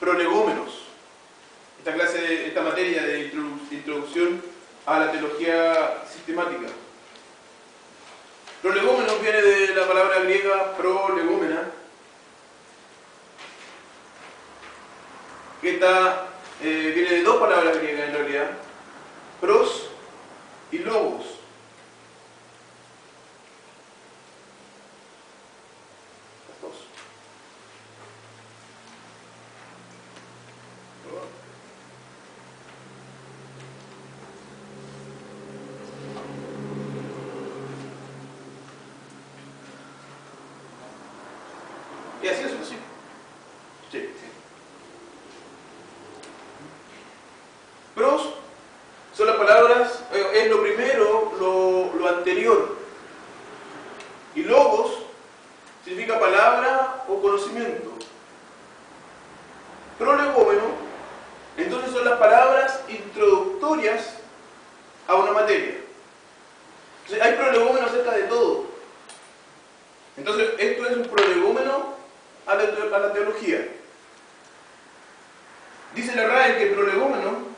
prolegómenos. Esta materia de introducción a la teología sistemática. Prolegómenos viene de la palabra griega prolegómena, que viene de dos palabras griegas en realidad, pros y logos. Las dos. Y así es, sí. Sí. Pros son las palabras, es lo primero, lo anterior. Y logos significa palabra o conocimiento. Prolegómeno, entonces son las palabras introductorias a una materia. Entonces hay prolegómeno acerca de todo. Entonces esto es un prolegómeno a la teología. Dice la RAE que el prolegómeno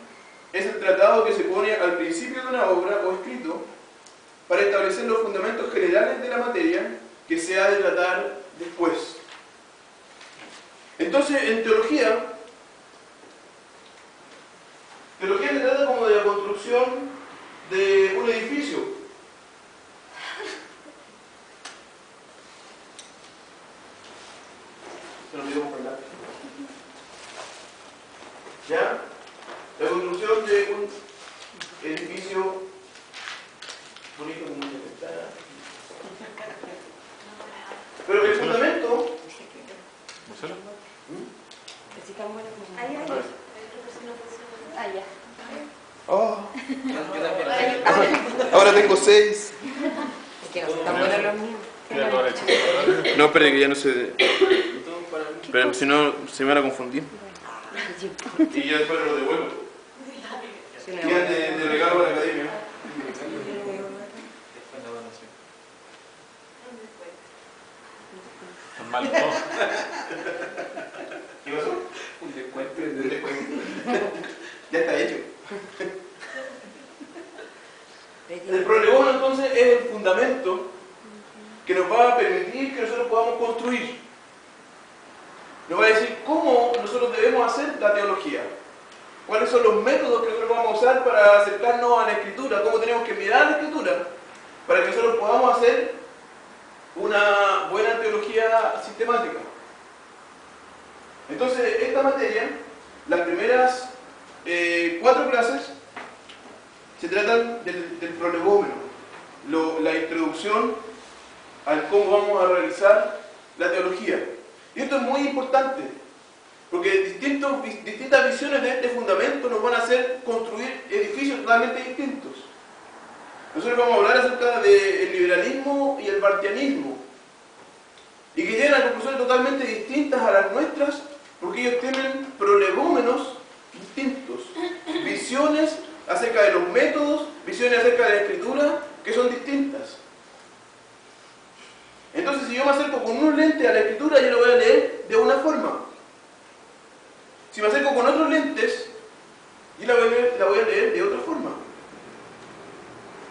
es el tratado que se pone al principio de una obra o escrito para establecer los fundamentos generales de la materia que se ha de tratar después. Entonces, en teología se trata como de la construcción de un edificio. Se lo olvidó comprar. ¿Ya? La construcción de un edificio bonito con muchas ventanas. Pero el fundamento... Oh. Ahora tengo 6. Es que no son tan buenos los míos. No, espere que ya no se... Pero si no, se me van a confundir. Y yo después lo devuelvo. Quedan de regalo a la academia. Están mal todos. ¿Qué pasó? Un descuento. Un descuento. Ya está hecho. El prolegómeno entonces es el fundamento que nos va a permitir que nosotros podamos construir. Nos va a decir cómo nosotros debemos hacer la teología. Cuáles son los métodos que nosotros vamos a usar para acercarnos a la Escritura. Cómo tenemos que mirar la Escritura para que nosotros podamos hacer una buena teología sistemática. Entonces, esta materia, las primeras 4 clases se tratan del prolegómeno, la introducción al cómo vamos a realizar la teología. Y esto es muy importante, porque distintas visiones de este fundamento nos van a hacer construir edificios totalmente distintos. Nosotros vamos a hablar acerca del liberalismo y el bartianismo, y que llegan a conclusiones totalmente distintas a las nuestras, porque ellos tienen prolegómenos distintos, visiones acerca de los métodos, visiones acerca de la Escritura, que son distintas. Entonces, si yo me acerco con un lente a la Escritura, yo lo voy a leer de una forma. Si me acerco con otros lentes, yo la voy a leer de otra forma.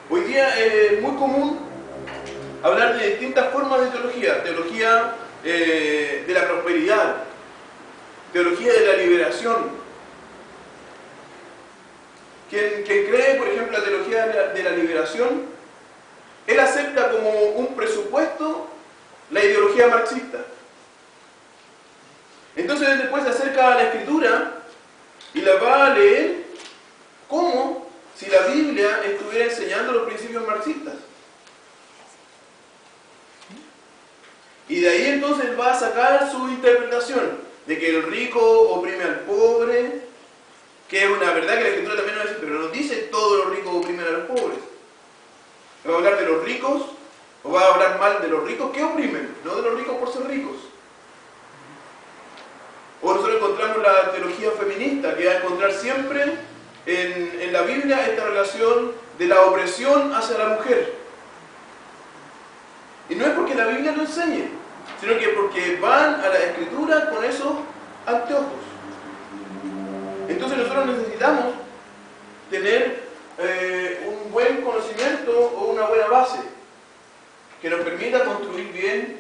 Hoy día es muy común hablar de distintas formas de teología. Teología de la prosperidad, teología de la liberación. Quien cree, por ejemplo, la teología de la liberación, él acepta como un presupuesto la ideología marxista. Entonces él después se acerca a la Escritura y la va a leer como si la Biblia estuviera enseñando los principios marxistas. Y de ahí entonces él va a sacar su interpretación de que el rico oprime al pobre, que es una verdad que la Escritura también nos dice, pero no dice todos los ricos oprimen a los pobres. ¿Va a hablar de los ricos o va a hablar mal de los ricos que oprimen? No de los ricos por ser ricos. O nosotros encontramos la teología feminista, que va a encontrar siempre en la Biblia esta relación de la opresión hacia la mujer. Y no es porque la Biblia lo enseñe, sino que porque van a la Escritura con esos anteojos. Entonces nosotros necesitamos tener un buen conocimiento o una buena base que nos permita construir bien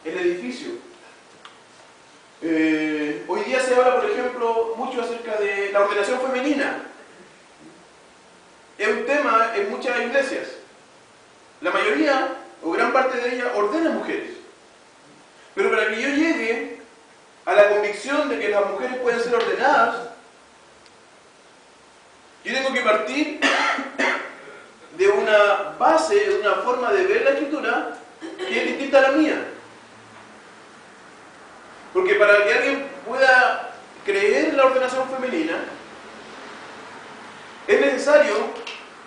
el edificio. Hoy día se habla, por ejemplo, mucho acerca de la ordenación femenina. Es un tema en muchas iglesias. La mayoría, o gran parte de ellas, ordena mujeres. Pero para que yo llegue a la convicción de que las mujeres pueden ser ordenadas, yo tengo que partir de una base, de una forma de ver la Escritura que es distinta a la mía. Porque para que alguien pueda creer en la ordenación femenina, es necesario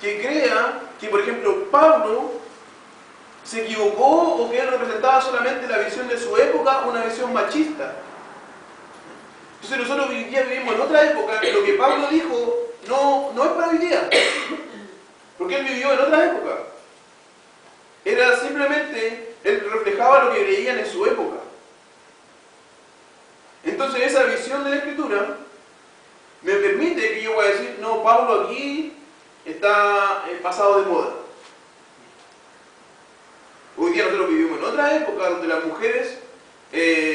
que crea que, por ejemplo, Pablo se equivocó o que él representaba solamente la visión de su época, una visión machista. Entonces nosotros hoy día vivimos en otra época y lo que Pablo dijo no es para hoy día, porque él vivió en otra época. Era simplemente, él reflejaba lo que creían en su época. Entonces esa visión de la Escritura me permite que yo pueda decir, no, Pablo aquí está pasado de moda. Hoy día nosotros vivimos en otra época donde las mujeres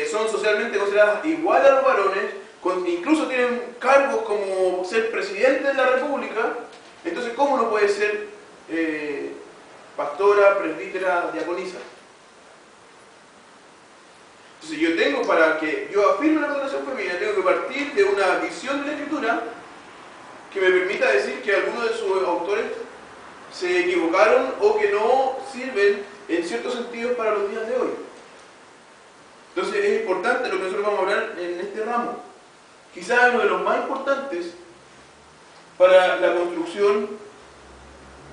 son socialmente consideradas iguales a los varones, incluso tienen cargos como ser presidente de la República. Entonces, ¿cómo no puede ser pastora, presbítera, diaconisa? Entonces yo tengo, para que yo afirme la ordenación femenina, tengo que partir de una visión de la Escritura que me permita decir que algunos de sus autores se equivocaron o que no sirven en ciertos sentidos para los días de hoy. Entonces es importante lo que nosotros vamos a hablar en este ramo. Quizás uno de los más importantes para la construcción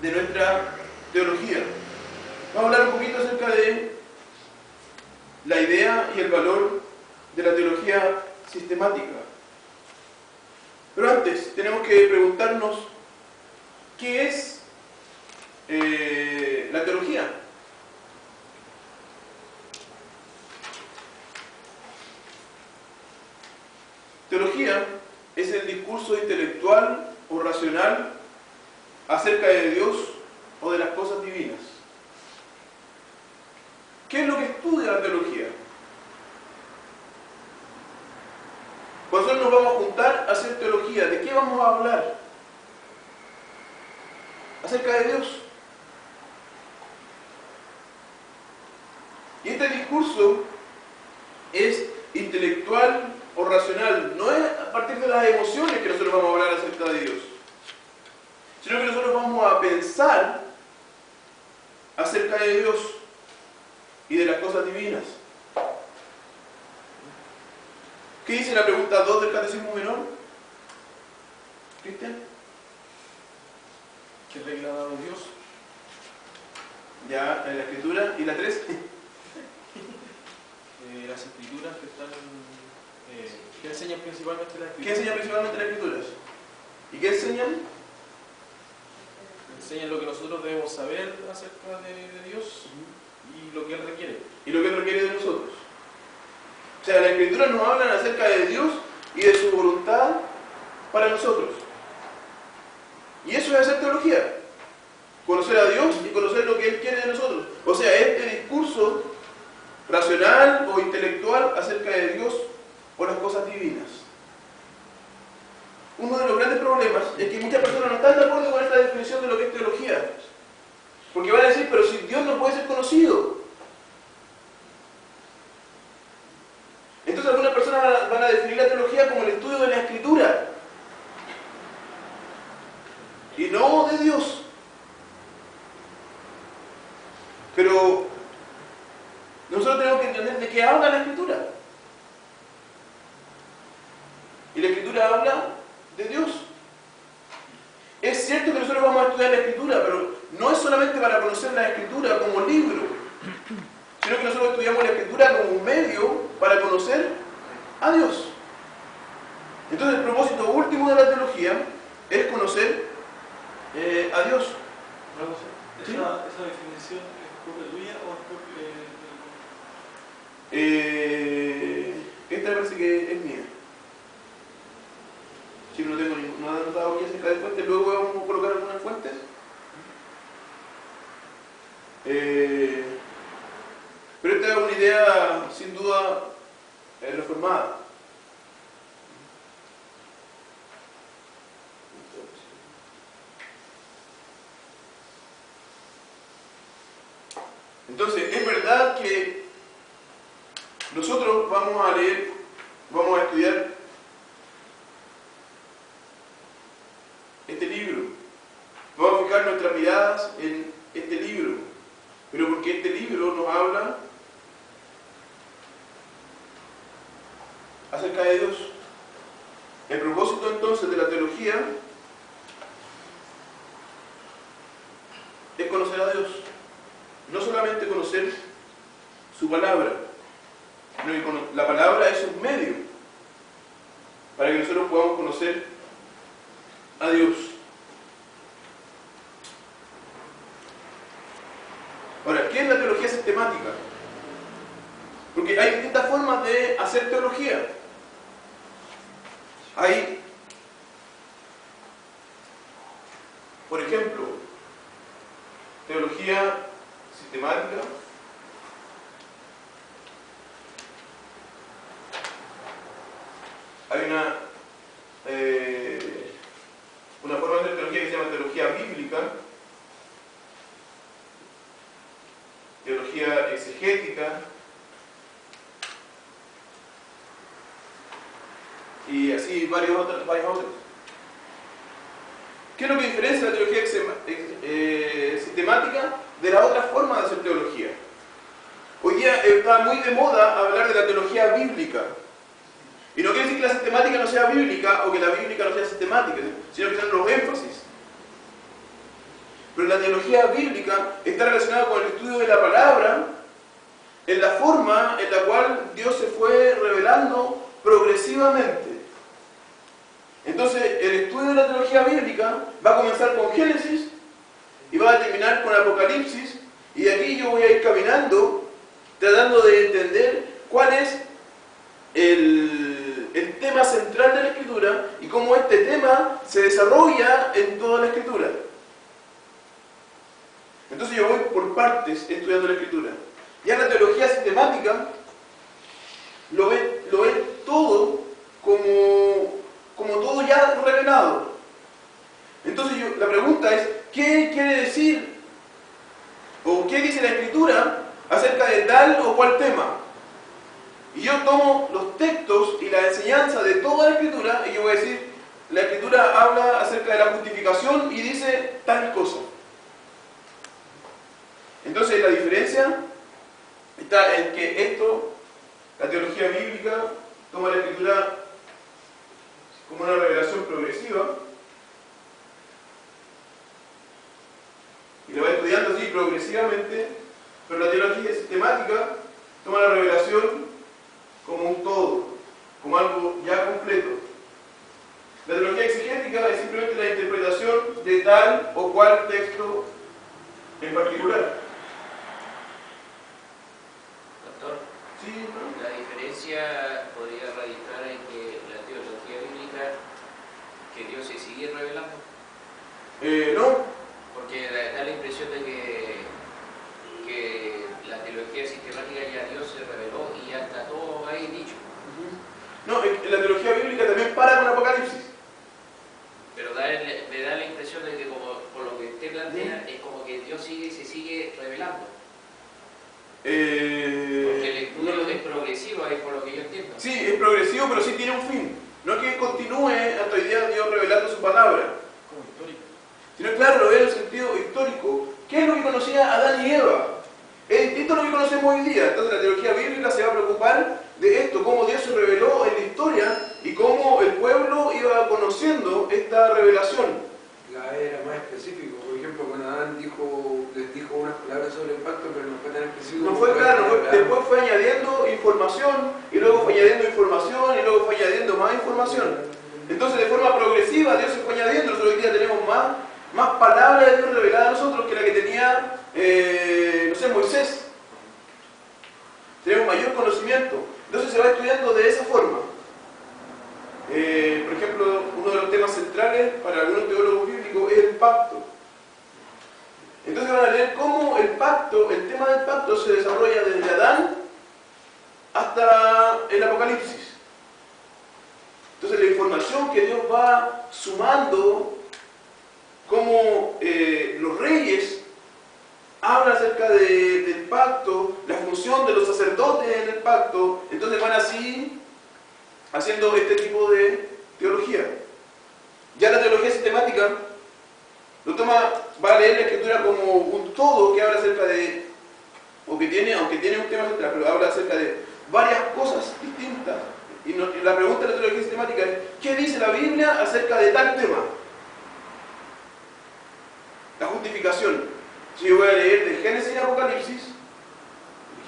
de nuestra teología. Vamos a hablar un poquito acerca de la idea y el valor de la teología sistemática. Pero antes tenemos que preguntarnos ¿qué es la teología? Teología es el discurso intelectual o racional acerca de Dios o de las cosas divinas. ¿Qué es lo que estudia la teología? Cuando nosotros nos vamos a juntar a hacer teología, ¿de qué vamos a hablar? Acerca de Dios. Y este discurso es intelectual o racional, no es a partir de las emociones que nosotros vamos a hablar acerca de Dios, sino que nosotros vamos a pensar acerca de Dios y de las cosas divinas. ¿Qué dice la pregunta 2 del Catecismo Menor? ¿Cristian? ¿Qué regla ha dado Dios? Ya, en la Escritura. ¿Y la 3? Las Escrituras que están... ¿qué enseñan principalmente las Escrituras? ¿Qué enseñan principalmente las Escrituras? ¿Y qué enseñan? Enseñan lo que nosotros debemos saber acerca de Dios y lo que Él requiere. Y lo que Él requiere de nosotros. O sea, las Escrituras nos hablan acerca de Dios y de su voluntad para nosotros. Y eso es hacer teología. Conocer a Dios y conocer lo que Él quiere de nosotros. O sea, este discurso racional o intelectual acerca de Dios o las cosas divinas. Uno de los grandes problemas es que muchas personas no están de acuerdo con esta definición de lo que es teología. Porque van a decir, pero si Dios no puede ser conocido. Entonces algunas personas van a definir la teología como el estudio de la Escritura. Y no de Dios. Pero nosotros tenemos que entender de qué habla la Escritura. Y la Escritura habla de Dios. Es cierto que nosotros vamos a estudiar la Escritura, pero no es solamente para conocer la Escritura como libro, sino que nosotros estudiamos la Escritura como un medio para conocer a Dios. Entonces el propósito último de la teología es conocer a Dios. ¿Esa definición es propia tuya o es propia Esta parece que es mía. Si no tengo nada anotado aquí acerca de fuentes, luego vamos a colocar algunas fuentes. Pero esta es una idea sin duda reformada. Entonces, es verdad que nosotros vamos a leer, vamos a estudiar este libro, vamos a fijar nuestras miradas en este libro, pero porque este libro nos habla acerca de Dios. El propósito entonces de la teología es conocer a Dios. No solamente conocer su palabra, sino que la palabra es un medio para que nosotros podamos conocer a Dios. Ahora, ¿qué es la teología sistemática? Porque hay distintas formas de hacer teología. Hay, por ejemplo, teología sistemática, hay una forma de teología que se llama teología bíblica, teología exegética, y así varias otras. ¿Qué es lo que diferencia la teología sistemática de la otra forma de hacer teología? Hoy día está muy de moda hablar de la teología bíblica. Y no quiere decir que la sistemática no sea bíblica o que la bíblica no sea sistemática, sino que son los énfasis. Pero la teología bíblica está relacionada con el estudio de la palabra en la forma en la cual Dios se fue revelando progresivamente. Entonces, el estudio de la teología bíblica va a comenzar con Génesis y va a terminar con Apocalipsis, y de aquí yo voy a ir caminando tratando de entender cuál es el tema central de la Escritura y cómo este tema se desarrolla en toda la Escritura. Entonces yo voy por partes estudiando la Escritura. Ya la teología sistemática lo ve todo como todo ya revelado. Entonces la pregunta es, ¿qué quiere decir o qué dice la Escritura acerca de tal o cual tema? Y yo tomo los textos y la enseñanza de toda la Escritura y yo voy a decir, la Escritura habla acerca de la justificación y dice tal cosa. Entonces la diferencia está en que la teología bíblica, toma la Escritura como una revelación progresiva y la va estudiando así progresivamente, pero la teología sistemática toma la revelación como un todo, como algo ya completo. La teología exegética es simplemente la interpretación de tal o cual texto en particular. Doctor, Sí, ¿no? la diferencia podría radicar en que la teología bíblica, que Dios se sigue revelando. No. Porque da la impresión de que la teología sistemática ya Dios se reveló y ya está todo ahí dicho. No, la teología bíblica también para con Apocalipsis. Pero me da la impresión de que, como por lo que usted plantea, es como que Dios se sigue revelando. Porque el estudio es progresivo, es por lo que yo entiendo. Sí, es progresivo, pero sí tiene un fin. No es que continúe hasta hoy día Dios revelando su palabra, Como histórico. sino claro, lo ve en el sentido histórico. ¿Qué es lo que conocía Adán y Eva? Es distinto a lo que conocemos hoy día. Entonces la teología bíblica se va a preocupar de esto, cómo Dios se reveló en la historia y cómo el pueblo iba conociendo esta revelación. La era más específico, por ejemplo, cuando Adán les dijo unas palabras sobre el pacto, pero no fue tan específico. No fue claro, después fue añadiendo información, y luego fue añadiendo información, y luego fue añadiendo más información. Entonces de forma progresiva Dios se fue añadiendo. Nosotros hoy día tenemos más palabras de Dios reveladas a nosotros que la que tenía, no sé, Moisés. Tenemos mayor conocimiento. Entonces se va estudiando de esa forma. Por ejemplo, uno de los centrales para algunos teólogos bíblicos es el pacto. Entonces van a leer cómo el pacto, el tema del pacto se desarrolla desde Adán hasta el Apocalipsis. Entonces la información que Dios va sumando, cómo los reyes hablan acerca del pacto, la función de los sacerdotes en el pacto, entonces van así haciendo este tipo de teología. Ya la teología sistemática lo toma, va a leer la escritura como un todo que habla acerca de, aunque tiene un tema central, pero habla acerca de varias cosas distintas. Y la pregunta de la teología sistemática es, ¿qué dice la Biblia acerca de tal tema? La justificación. Si yo voy a leer de Génesis y Apocalipsis,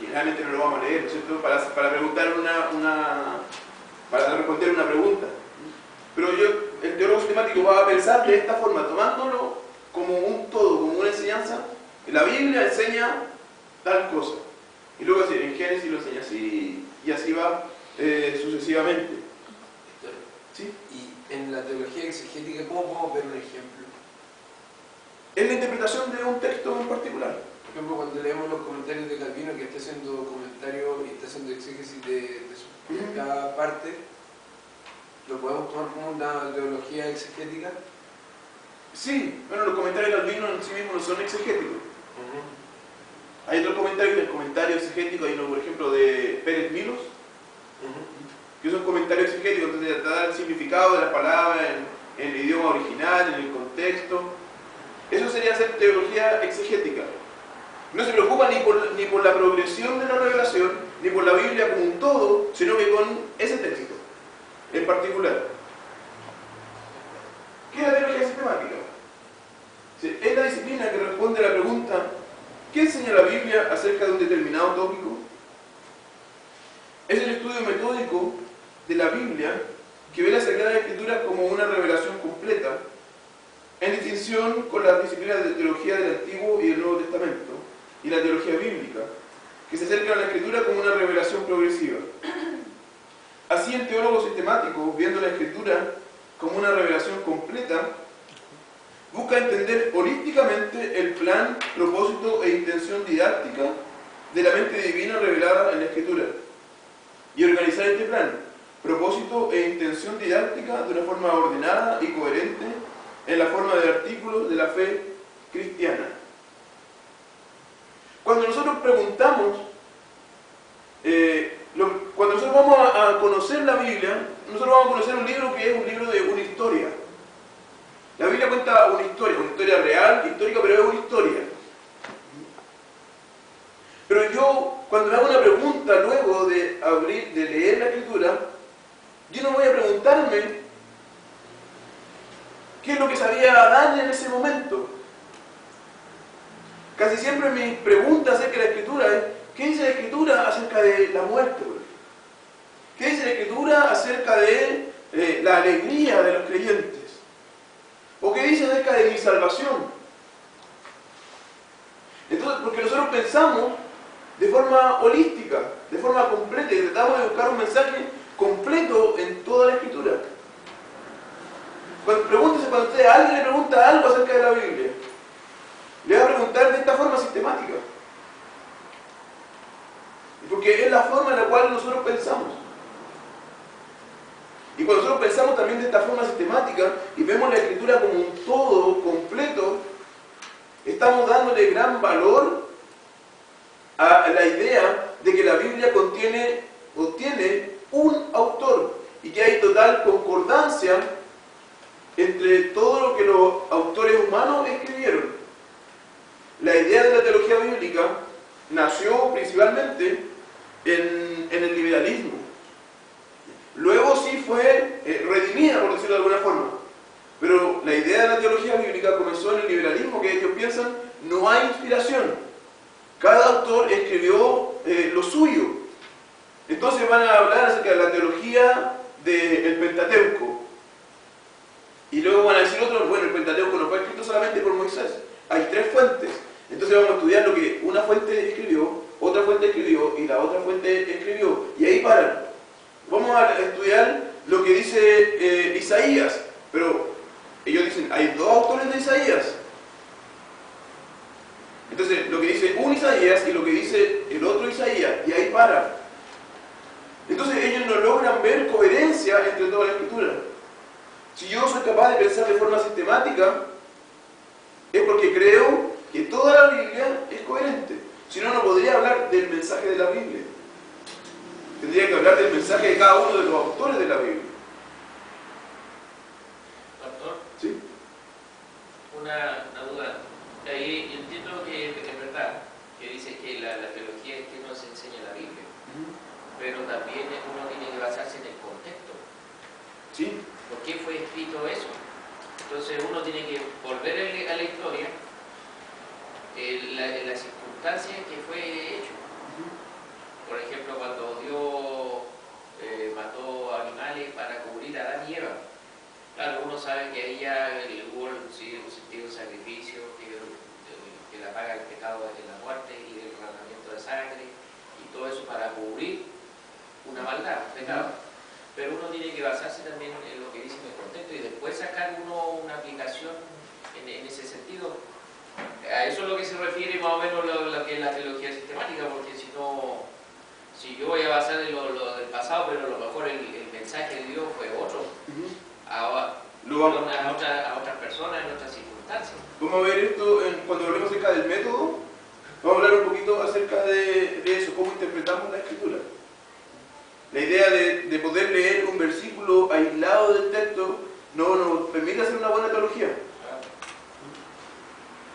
generalmente no lo vamos a leer, ¿no es cierto? Para preguntar para responder una pregunta. Pero el teólogo sistemático va a pensar de esta forma, tomándolo como un todo, como una enseñanza. La Biblia enseña tal cosa. Y luego así, en Génesis lo enseña así, y así va sucesivamente. ¿Sí? Y en la teología exegética, ¿cómo podemos ver un ejemplo? Es la interpretación de un texto en particular. Por ejemplo, cuando leemos los comentarios de Calvino, que está haciendo comentarios y está haciendo exégesis de cada parte, ¿lo podemos tomar como una teología exegética? Sí, bueno, los comentarios de Calvino en sí mismos no son exegéticos. Hay otros comentarios, el comentario exegético, hay uno, por ejemplo, de Pérez Milos, que son comentarios exegéticos, entonces te da el significado de las palabras en el idioma original, en el contexto. Eso sería hacer teología exegética. No se preocupa ni por la progresión de la revelación, ni por la Biblia como un todo, sino que con ese texto en particular. ¿Qué es la teología sistemática? Es la disciplina que responde a la pregunta: ¿qué enseña la Biblia acerca de un determinado tópico? Es el estudio metódico de la Biblia que ve la Sagrada Escritura como una revelación completa, en distinción con las disciplinas de teología del Antiguo y del Nuevo Testamento y la teología bíblica, que se acercan a la Escritura como una revelación progresiva. Así, el teólogo sistemático, viendo la Escritura como una revelación completa, busca entender holísticamente el plan, propósito e intención didáctica de la mente divina revelada en la Escritura, y organizar este plan, propósito e intención didáctica de una forma ordenada y coherente en la forma de artículos de la fe cristiana. Cuando nosotros preguntamos, cuando nosotros vamos a conocer la Biblia, nosotros vamos a conocer un libro que es un libro de una historia. La Biblia cuenta una historia real, histórica, pero es una historia. Pero yo, cuando me hago una pregunta luego de leer la Escritura, yo no voy a preguntarme qué es lo que sabía Adán en ese momento. Casi siempre mi pregunta acerca de la Escritura es: ¿qué dice la Escritura acerca de la muerte? ¿Qué dice la Escritura acerca de la alegría de los creyentes? ¿O qué dice acerca de mi salvación? Entonces, porque nosotros pensamos de forma holística, de forma completa, y tratamos de buscar un mensaje completo en toda la Escritura. Pregúntese, cuando alguien le pregunta algo acerca de la Biblia, le va a preguntar de esta forma sistemática. Porque es la forma en la cual nosotros pensamos. Y cuando nosotros pensamos también de esta forma sistemática y vemos la Escritura como un todo completo, estamos dándole gran valor a la idea de que la Biblia contiene o tiene un autor y que hay total concordancia entre todo lo que los autores humanos escribieron. La idea de la teología bíblica nació principalmente en el liberalismo. Luego sí fue redimida, por decirlo de alguna forma. Pero la idea de la teología bíblica comenzó en el liberalismo, que ellos piensan no hay inspiración. Cada autor escribió lo suyo. Entonces van a hablar acerca de la teología del Pentateuco. Y luego van a decir otros: bueno, el Pentateuco no fue escrito solamente por Moisés. Hay 3 fuentes. Entonces vamos a estudiar lo que una fuente escribió, otra fuente escribió y la otra fuente escribió. Y ahí paran. Vamos a estudiar lo que dice Isaías, pero ellos dicen, hay dos autores de Isaías. Entonces, lo que dice un Isaías y lo que dice el otro Isaías, y ahí para. Entonces, ellos no logran ver coherencia entre toda la escritura. Si yo soy capaz de pensar de forma sistemática, es porque creo que toda la Biblia es coherente. Si no, no podría hablar del mensaje de la Biblia. Tendría que hablar del mensaje de cada uno de los autores de la Biblia. Pastor, ¿Sí? una duda. Ahí yo entiendo que es verdad, que dice que la teología es que nos enseña la Biblia, pero también uno tiene que basarse en el contexto. ¿Sí? ¿Por qué fue escrito eso? Entonces uno tiene que volver a la historia, en las circunstancias que fue hecho. Por ejemplo, cuando Dios mató animales para cubrir a Adán y Eva. Claro, uno sabe que ahí ya hubo un sentido de sacrificio, que la paga del pecado es la muerte y el derramamiento de sangre, y todo eso para cubrir una maldad, un pecado. Pero uno tiene que basarse también en lo que dice en el contexto y después sacar uno una aplicación en ese sentido. A eso es lo que se refiere más o menos lo que es la teología sistemática, porque si no, si yo voy a basar en lo del pasado, pero a lo mejor el mensaje de Dios fue otro, a otras personas, en otras circunstancias. Vamos a ver esto cuando hablemos acerca del método. Vamos a hablar un poquito acerca de eso, cómo interpretamos la escritura. La idea de poder leer un versículo aislado del texto no nos permite hacer una buena teología.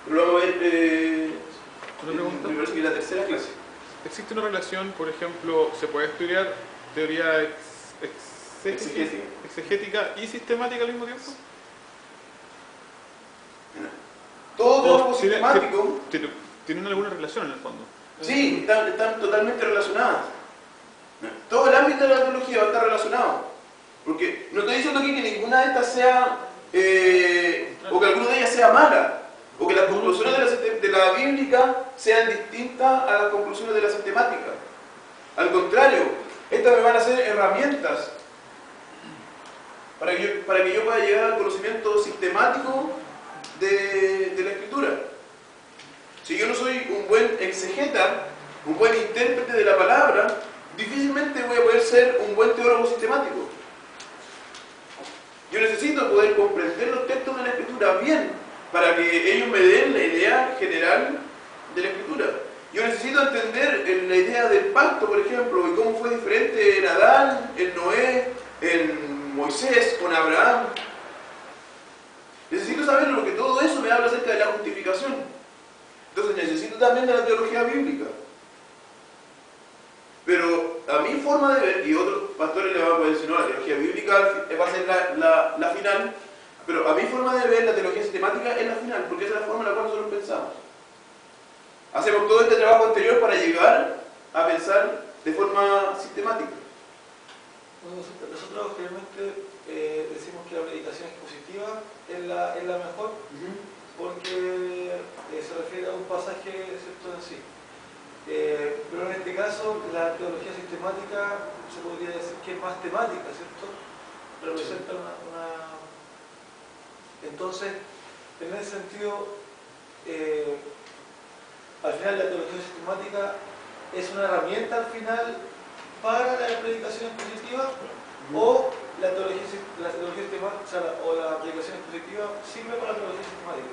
Pero lo vamos a ver me parece que en la tercera clase. ¿Existe una relación, por ejemplo, se puede estudiar teoría exegética y sistemática al mismo tiempo? Todo teólogo sistemático ¿Tienen alguna relación en el fondo? sí, están totalmente relacionadas. Todo el ámbito de la teología va a estar relacionado. Porque no estoy diciendo aquí que ninguna de estas sea, o que alguna de ellas sea mala, o que las conclusiones de la bíblica sean distintas a las conclusiones de la sistemática. Al contrario, estas me van a ser herramientas para que yo pueda llegar al conocimiento sistemático de la escritura. Si yo no soy un buen exegeta, un buen intérprete de la palabra, difícilmente voy a poder ser un buen teólogo sistemático. Yo necesito poder comprender los textos de la escritura bien, para que ellos me den la idea general de la escritura. Yo necesito entender la idea del pacto, por ejemplo, y cómo fue diferente en Adán, en Noé, en Moisés, con Abraham. Necesito saber porque todo eso me habla acerca de la justificación. Entonces necesito también de la teología bíblica. Pero a mi forma de ver, y otros pastores le van a poder decir, no, la teología bíblica va a ser la final, pero a mi forma de ver, la teología sistemática es la final, porque esa es la forma en la cual nosotros pensamos. Hacemos todo este trabajo anterior para llegar a pensar de forma sistemática. Bueno, nosotros generalmente decimos que la predicación expositiva es la mejor, porque se refiere a un pasaje, ¿cierto?, en sí. Pero en este caso, la teología sistemática se podría decir que es más temática, ¿cierto? Representa una... Entonces, en ese sentido, al final la teología sistemática es una herramienta al final para la predicación expositiva, o la teología sistemática, o la predicación expositiva sirve para la teología sistemática.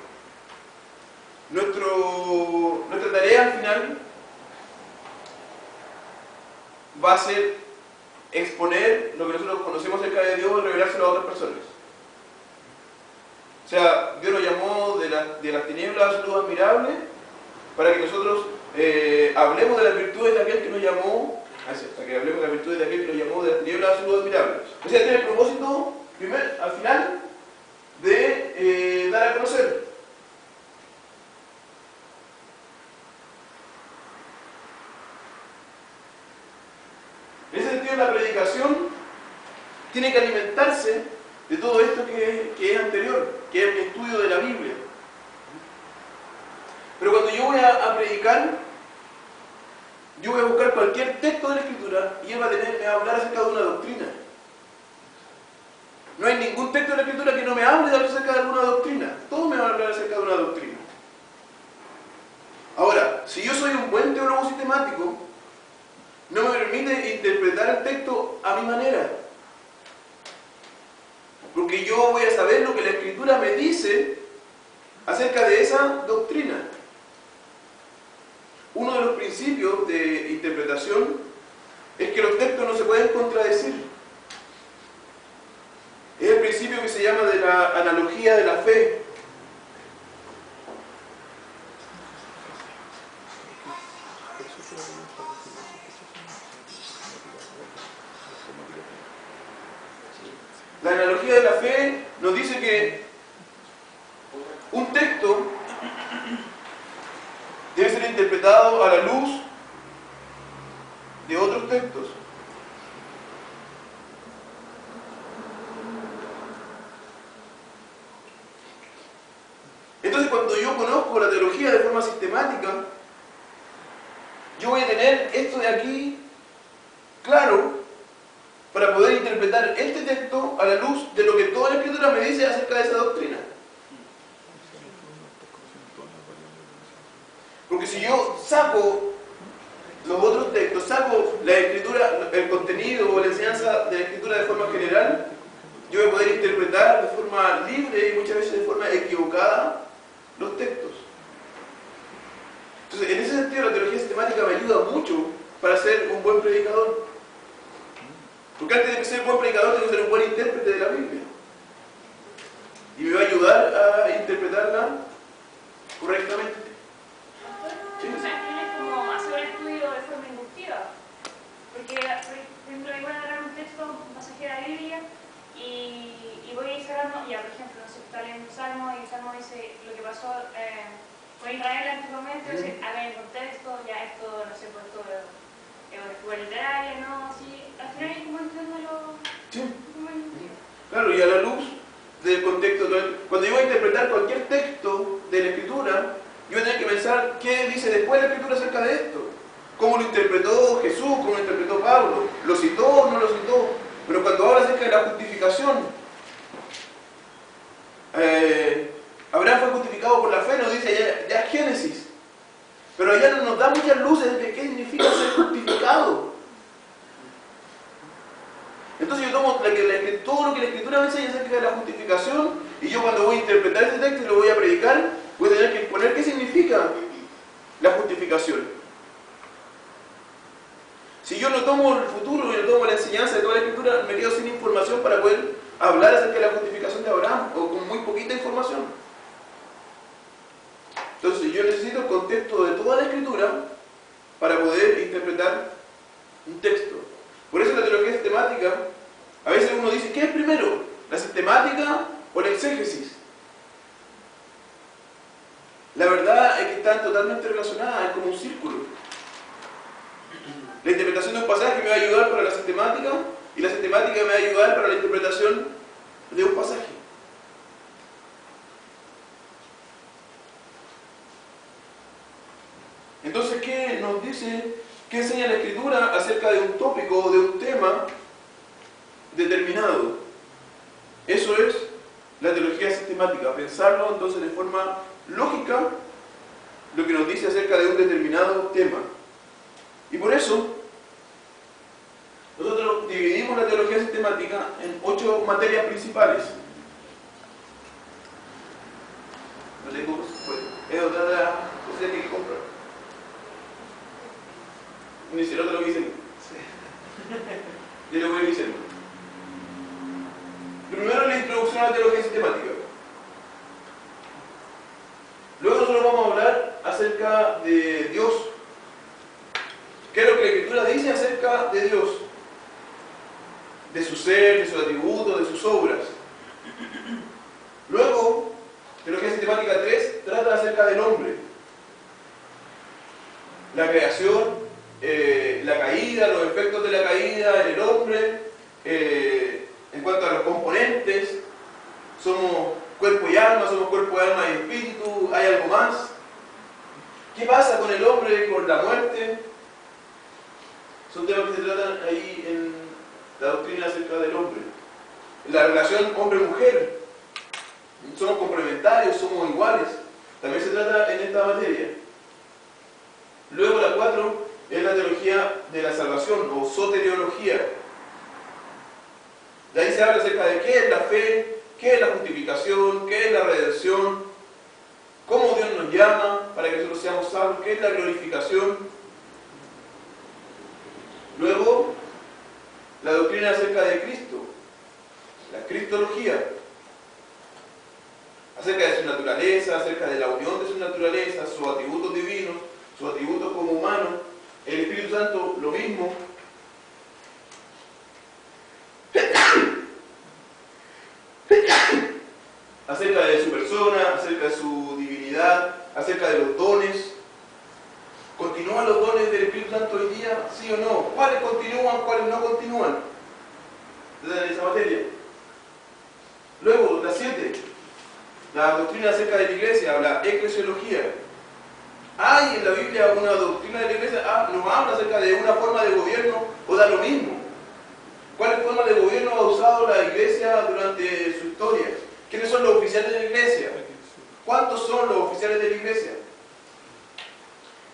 Nuestra tarea al final va a ser exponer lo que nosotros conocemos acerca de Dios y revelárselo a otras personas. O sea, Dios nos llamó de las tinieblas a su luz admirable para que nosotros hablemos de las virtudes de aquel que nos llamó, para que hablemos de las virtudes de aquel que nos llamó de las tinieblas a su luz admirable. O sea, tiene el propósito, al final, de dar a conocer. En ese sentido, la predicación tiene que alimentarse de todo esto que es anterior, que es el estudio de la Biblia. Pero cuando yo voy a predicar, yo voy a buscar cualquier texto de la Escritura y él me va a hablar acerca de una doctrina. No hay ningún texto de la Escritura que no me hable de hablar acerca de alguna doctrina. Todos me van a hablar acerca de una doctrina. Ahora, si yo soy un buen teólogo sistemático, no me permite interpretar el texto a mi manera. Porque yo voy a saber lo que la Escritura me dice acerca de esa doctrina. Uno de los principios de interpretación es que los textos no se pueden contradecir. Es el principio que se llama de la analogía de la fe. La analogía de la fe nos dice que un texto debe ser interpretado a la luz de otros textos. Entonces, cuando yo conozco la teología de forma sistemática, yo voy a tener esto de aquí claro para poder interpretar este texto a la luz de lo que toda la Escritura me dice acerca de esa doctrina. Porque si yo saco los otros textos, saco la Escritura, el contenido o la enseñanza de la Escritura de forma general, yo voy a poder interpretar de forma libre y muchas veces de forma equivocada los textos. Entonces, en ese sentido, la teología sistemática me ayuda mucho para ser un buen predicador. Porque antes de ser un buen predicador, tengo que ser un buen intérprete de la Biblia. Y me va a ayudar a interpretarla correctamente. ¿Sí? O sea, tienes como hacer un estudio de forma inductiva. Porque, por ejemplo, me voy a agarrar un texto, un pasaje de la Biblia, y voy a ir sacando, ya, por ejemplo, no sé, está leyendo un salmo, y el salmo dice lo que pasó con Israel antiguamente, o sea, a ver, el contexto, ya esto, no sé, por todo fue literaria, ¿no? Así, al final es como entiéndolo. Sí. Claro, y a la luz del contexto, cuando yo voy a interpretar cualquier texto de la Escritura, yo voy a tener que pensar qué dice después la Escritura acerca de esto. ¿Cómo lo interpretó Jesús? ¿Cómo lo interpretó Pablo? ¿Lo citó o no lo citó? Pero cuando habla acerca de la justificación, Abraham fue justificado por la fe, nos dice ya Génesis. Pero allá nos da muchas luces de qué significa ser justificado. Entonces yo tomo todo lo que la Escritura me enseña acerca de la justificación, y yo cuando voy a interpretar ese texto y lo voy a predicar, voy a tener que exponer qué significa la justificación. Si yo no tomo el futuro y no tomo la enseñanza de toda la Escritura, me quedo sin información para poder hablar acerca de la justificación de Abraham, o con muy poquita información. Entonces yo necesito el contexto de toda la Escritura para poder interpretar un texto. Por eso la teología sistemática, a veces uno dice, ¿qué es primero? ¿La sistemática o la exégesis? La verdad es que están totalmente relacionadas, es como un círculo. La interpretación de un pasaje me va a ayudar para la sistemática, y la sistemática me va a ayudar para la interpretación de un pasaje. Entonces, ¿qué nos dice, qué enseña la Escritura acerca de un tópico o de un tema determinado? Eso es la teología sistemática, pensarlo entonces de forma lógica lo que nos dice acerca de un determinado tema. Y por eso, nosotros dividimos la teología sistemática en 8 materias principales. No tengo, pues, es otra de las cosas que hay que comprar. Ni siquiera te lo dicen. Yo lo voy diciendo. Primero, la introducción a la teología sistemática. Luego nosotros vamos a hablar acerca de Dios. ¿Qué es lo que la Escritura dice acerca de Dios? De su ser, de sus atributos, de sus obras. Luego, teología sistemática 3 trata acerca del hombre. La creación, la caída, los efectos de la caída en el hombre, en cuanto a los componentes, somos cuerpo y alma, y espíritu, ¿hay algo más? ¿Qué pasa con el hombre, con la muerte? Son temas que se tratan ahí en la doctrina acerca del hombre. La relación hombre-mujer. Somos complementarios, somos iguales. También se trata en esta materia. Luego la 4 es la teología de la salvación o soteriología. De ahí se habla acerca de qué es la fe, qué es la justificación, qué es la redención, cómo Dios nos llama para que nosotros seamos salvos, qué es la glorificación. Luego, la doctrina acerca de Cristo, la cristología, acerca de su naturaleza, acerca de la unión de su naturaleza, sus atributos divinos, sus atributos como humanos. El Espíritu Santo, lo mismo. Acerca de su persona, acerca de su divinidad, acerca de los dones. ¿Continúan los dones del Espíritu Santo hoy día? ¿Sí o no? ¿Cuáles continúan, cuáles no continúan? Desde esa materia. Luego, la 7. La doctrina acerca de la iglesia, la eclesiología. ¿Hay en la Biblia una doctrina de la iglesia? Nos habla acerca de una forma de gobierno o da lo mismo. ¿Cuál forma de gobierno ha usado la iglesia durante su historia? ¿Quiénes son los oficiales de la iglesia? ¿Cuántos son los oficiales de la iglesia?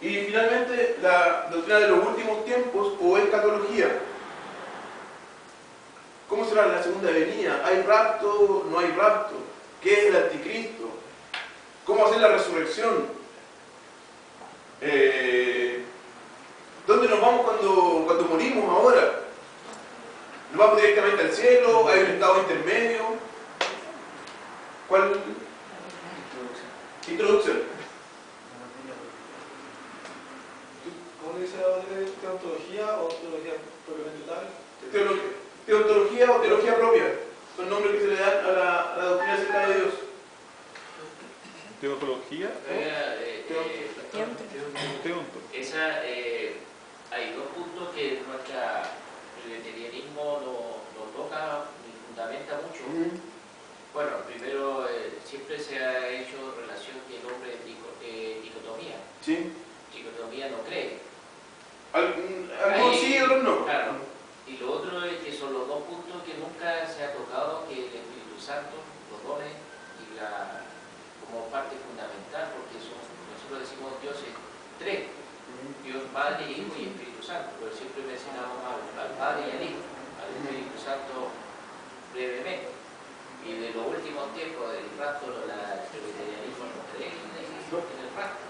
Y finalmente, la doctrina de los últimos tiempos o escatología. ¿Cómo será la segunda venida? ¿Hay rapto? ¿No hay rapto? ¿Qué es el anticristo? ¿Cómo hacer la resurrección? ¿Dónde nos vamos cuando morimos ahora? ¿Nos vamos directamente al cielo? ¿Hay un estado intermedio? ¿Cuál? Introducción. ¿Cómo le dice la materia? ¿Teontología o teología propiamente tal? Teontología o teología propia. Son nombres que se le dan a la doctrina acerca de Dios. ¿Teología? Teonto. Esa, hay dos puntos que el vegetarianismo no toca ni fundamenta mucho. Bueno, primero, siempre se ha hecho relación que el hombre es dicotomía. ¿Sí? Dicotomía no cree. Algunos sí, otros no. Claro. Y lo otro es que son los dos puntos que nunca se ha tocado, que el Espíritu Santo, los dones y como parte fundamental, porque nosotros decimos Dios es tres, Dios Padre, Hijo y Espíritu Santo, pero siempre mencionamos al Padre y al Hijo, al Espíritu Santo brevemente. Y de los últimos tiempos del rapto, el vegetarianismo no cree en el rapto.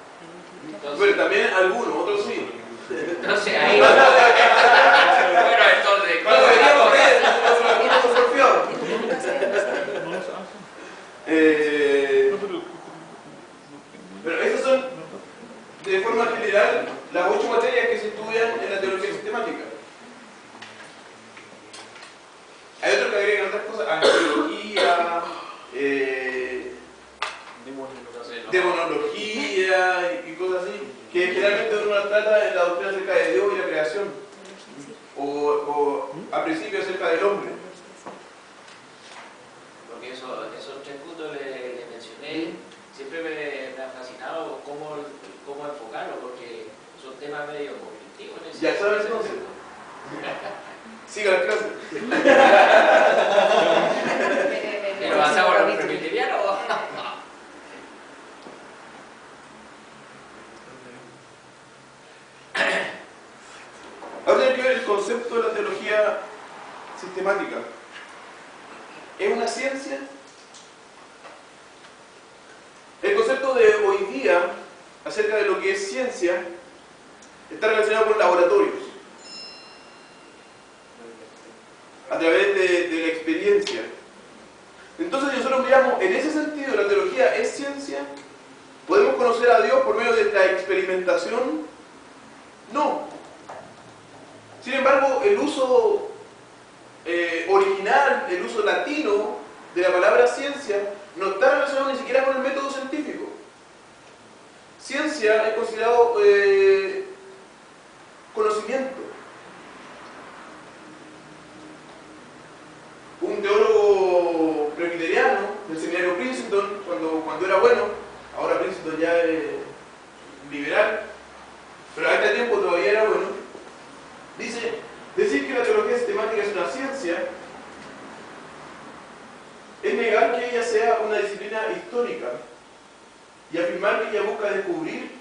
Entonces, Pero también algunos, otros sí. entonces ahí bueno, entonces Bueno, deberíamos creer, algunos confiados. Pero esas son, de forma general, las 8 materias que se estudian en la teología sistemática. Hay otros que agregan otras cosas, angiología, demonología y cosas así, que generalmente uno las trata en la doctrina acerca de Dios y la creación, o a principio acerca del hombre. porque esos tres puntos le mencioné, siempre me ha fascinado cómo enfocarlo, porque son temas medio conflictivos. Ya sabes entonces. Siga las clases. ¿Pero vas a volver presbiteriano? Ahora tiene que ver el concepto de la teología sistemática. ¿Es una ciencia? El concepto de hoy día acerca de lo que es ciencia está relacionado con laboratorios, a través de la experiencia. Entonces, si nosotros miramos en ese sentido, la teología es ciencia. ¿Podemos conocer a Dios por medio de la experimentación? No. Sin embargo, el uso original, el uso latino de la palabra ciencia no está relacionado ni siquiera con el método científico. Ciencia es considerado conocimiento. Un teólogo presbiteriano del seminario Princeton, cuando era bueno, ahora Princeton ya es liberal, pero a este tiempo todavía era bueno, dice, decir que la teología sistemática es una ciencia es negar que ella sea una disciplina histórica y afirmar que ella busca descubrir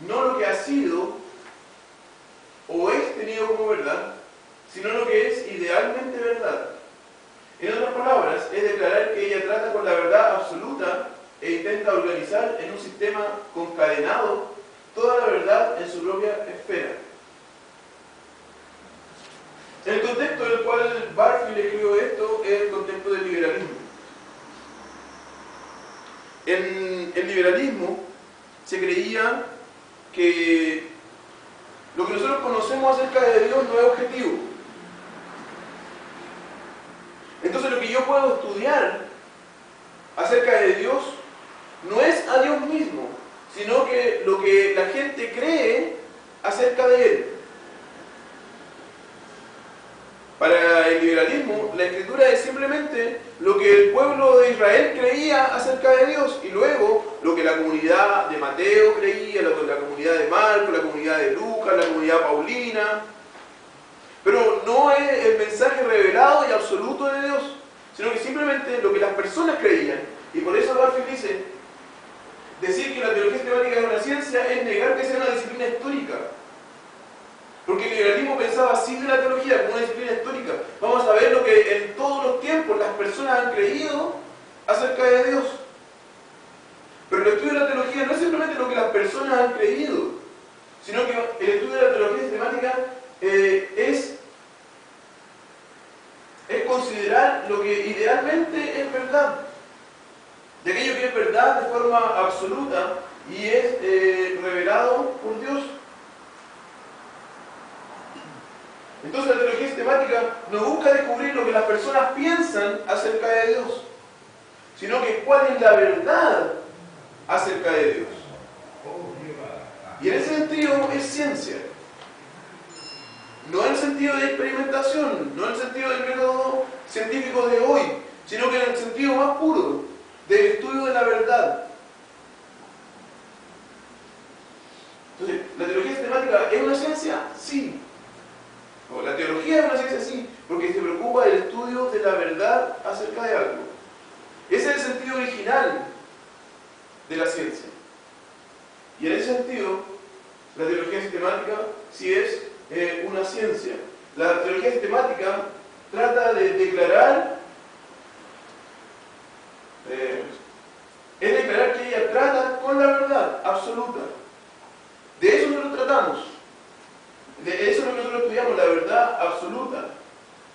no lo que ha sido o es tenido como verdad, sino lo que es idealmente verdad. En otras palabras, es declarar que ella trata con la verdad absoluta e intenta organizar en un sistema concadenado toda la verdad en su propia esfera. El contexto en el cual Barfield escribió esto es el contexto del liberalismo. En el liberalismo se creía que lo que nosotros conocemos acerca de Dios no es objetivo. Entonces lo que yo puedo estudiar acerca de Dios no es a Dios mismo, sino que lo que la gente cree acerca de Él. Para el liberalismo, la Escritura es simplemente lo que el pueblo de Israel creía acerca de Dios, y luego lo que la comunidad de Mateo creía, lo que la comunidad de Marcos, la comunidad de Lucas, la comunidad paulina. Pero no es el mensaje revelado y absoluto de Dios, sino que simplemente lo que las personas creían. Y por eso Barfield dice, decir que la teología sistemática es una ciencia es negar que sea una disciplina histórica. Porque el liberalismo pensaba así de la teología, como una disciplina histórica. Vamos a ver lo que en todos los tiempos las personas han creído acerca de Dios. Pero el estudio de la teología no es simplemente lo que las personas han creído, sino que el estudio de la teología sistemática es considerar lo que idealmente es verdad, de aquello que es verdad de forma absoluta y es revelado por Dios. Entonces la teología sistemática no busca descubrir lo que las personas piensan acerca de Dios, sino que cuál es la verdad acerca de Dios. Y en ese sentido es ciencia. No en el sentido de experimentación, no en el sentido del método científico de hoy, sino que en el sentido más puro del estudio de la verdad. Entonces, ¿la teología sistemática es una ciencia? Sí. O la teología es una ciencia, sí, porque se preocupa del estudio de la verdad acerca de algo. Ese es el sentido original de la ciencia. Y en ese sentido, la teología sistemática sí es una ciencia. La teología sistemática trata de declarar, es declarar que ella trata con la verdad absoluta. De eso nosotros tratamos. De eso es lo que nosotros estudiamos, la verdad absoluta.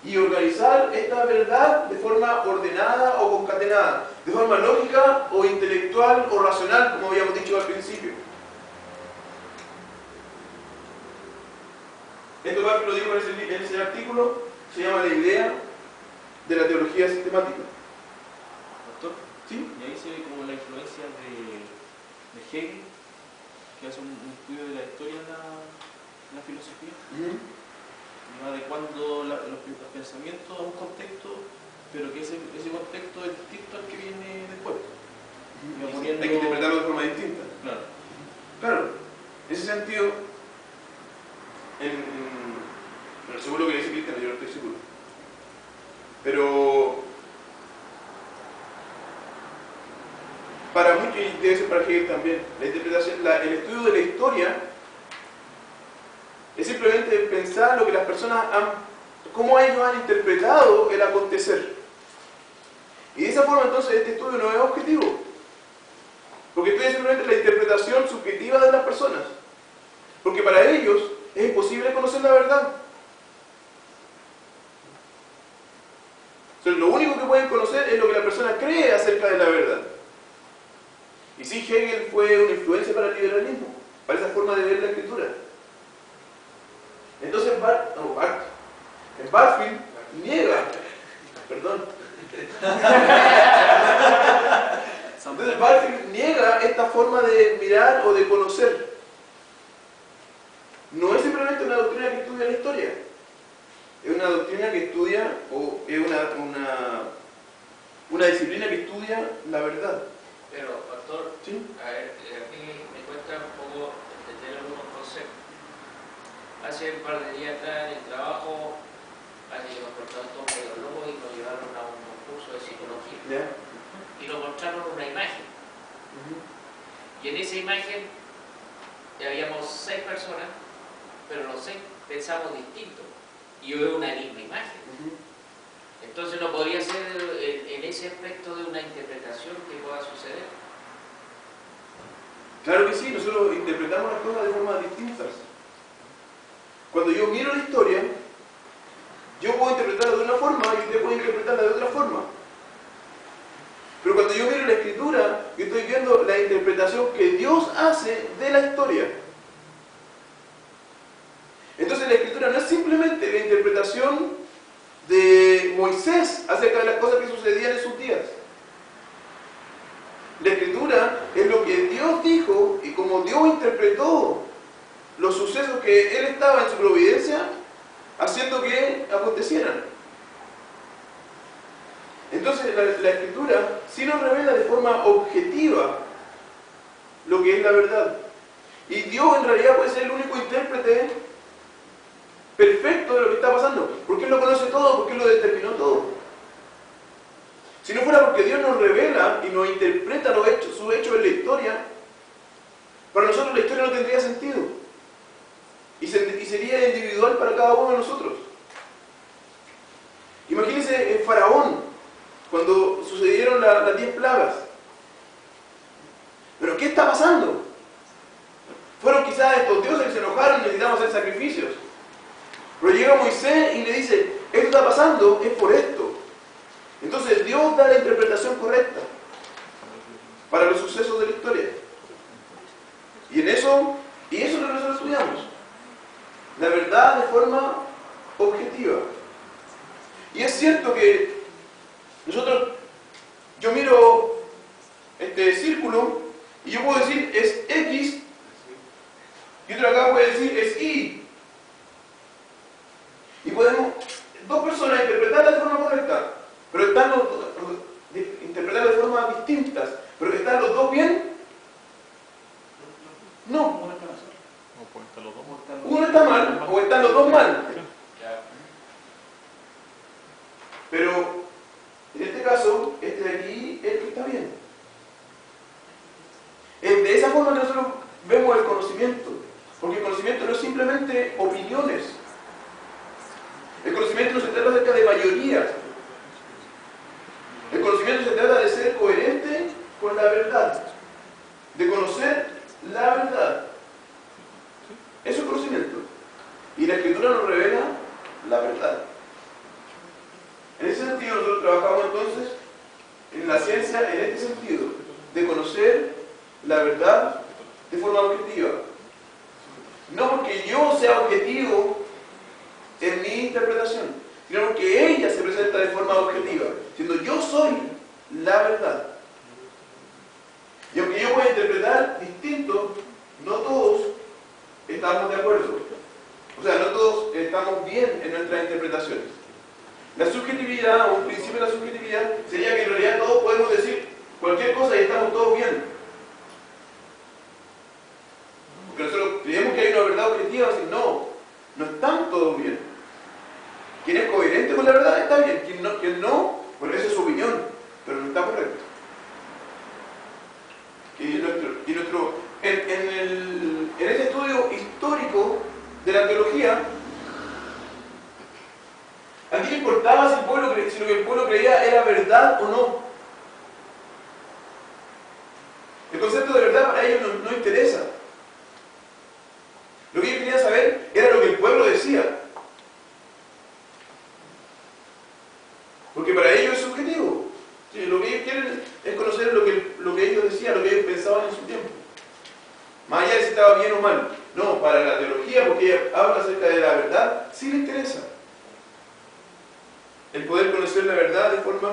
Y organizar esta verdad de forma ordenada o concatenada, de forma lógica o intelectual o racional, como habíamos dicho al principio. Esto lo digo en ese artículo, se llama La idea de la teología sistemática. Doctor, ¿Sí? y ahí se ve como la influencia de Hegel, que hace un estudio de la historia en la filosofía, y va adecuando los pensamientos a un contexto, pero que ese contexto es distinto al que viene después. Hay que interpretarlo de forma distinta. Claro. Claro, en ese sentido, bueno, seguro lo que dice Cristian, yo no estoy seguro. Pero para muchos, y debe ser para Hegel también, la interpretación, el estudio de la historia es simplemente pensar lo que las personas cómo ellos han interpretado el acontecer. Y de esa forma entonces este estudio no es objetivo, porque estudia simplemente la interpretación subjetiva de las personas, porque para ellos es imposible conocer la verdad. Entonces, lo único que pueden conocer es lo que la persona cree acerca de la verdad. Y sí, Hegel fue una influencia para el liberalismo, para esa forma de ver la escritura. Entonces Barfield niega, perdón. Entonces Barfield niega esta forma de mirar o de conocer. No es simplemente una doctrina que estudia la historia, es una doctrina que estudia, o es una disciplina que estudia la verdad. Pero, pastor, ¿Sí? a ver, a mí me cuesta un poco entender algunos conceptos. Hace un par de días atrás en el trabajo, parece que nos cortaron todos medio locos y nos llevaron a un curso de psicología ¿Ya? y nos mostraron una imagen. Y en esa imagen habíamos 6 personas, pero los 6 pensamos distinto. Y es una misma imagen. Entonces no podría ser en ese aspecto de una interpretación que pueda suceder. Claro que sí, nosotros interpretamos las cosas de formas distintas. Cuando yo miro la historia, yo puedo interpretarla de una forma y usted puede interpretarla de otra forma. Pero cuando yo miro la escritura, yo estoy viendo la interpretación que Dios hace de la historia. Entonces la escritura no es simplemente la interpretación de Moisés acerca de las cosas que sucedían en sus días. La escritura es lo que Dios dijo y como Dios interpretó los sucesos que Él estaba en su providencia haciendo que acontecieran. Entonces la escritura sí nos revela de forma objetiva lo que es la verdad. Y Dios en realidad puede ser el único intérprete perfecto de lo que está pasando, porque Él lo conoce todo, porque Él lo determinó todo. Si no fuera porque Dios nos revela y nos interpreta los hechos, sus hechos en la historia, para nosotros la historia no tendría sentido. Y sería individual para cada uno de nosotros. Imagínense el faraón, cuando sucedieron las 10 plagas. ¿Pero qué está pasando? Fueron quizás estos dioses que se enojaron y necesitamos hacer sacrificios. Pero llega Moisés y le dice, esto está pasando, es por esto. Entonces Dios da la interpretación correcta para los sucesos de la historia. Y eso es lo que nosotros estudiamos. La verdad de forma objetiva. Y es cierto que yo miro este círculo y yo puedo decir es X y otro acá puede decir es Y. Y podemos, 2 personas interpretarla de forma correcta, pero están interpretarla de formas distintas, pero ¿están los 2 bien? No. Uno está mal o están los 2 mal. Pero en este caso, este de aquí es el que está bien. De esa forma que nosotros vemos el conocimiento, porque el conocimiento no es simplemente opiniones. El conocimiento no se trata acerca de mayorías. El conocimiento se trata de ser coherente con la verdad, de conocer la verdad. Eso es conocimiento. Y la escritura nos revela la verdad. En ese sentido nosotros trabajamos entonces en la ciencia en este sentido, de conocer la verdad de forma objetiva. No porque yo sea objetivo en mi interpretación, sino porque ella se presenta de forma objetiva, siendo yo soy la verdad. Y aunque yo pueda interpretar distinto, no todos estamos de acuerdo. O sea, no todos estamos bien en nuestras interpretaciones. La subjetividad, o un principio de la subjetividad, sería que en realidad todos podemos decir cualquier cosa y estamos todos bien. Porque nosotros creemos que hay una verdad objetiva, así no están todos bien. Quien es coherente con la verdad está bien, quien no, bueno, esa es su opinión, pero no está correcto. En este estudio histórico de la teología, ¿a quién le importaba si lo que el pueblo creía era verdad o no? El concepto de verdad para ellos no interesa. Lo que ellos querían saber era lo que el pueblo decía. Porque para ellos es subjetivo. Sí, lo que ellos quieren es conocer lo que ellos decían, lo que ellos pensaban en su tiempo. Más allá de si estaba bien o mal. No, para la teología, porque ella habla acerca de la verdad, sí le interesa. El poder conocer la verdad de forma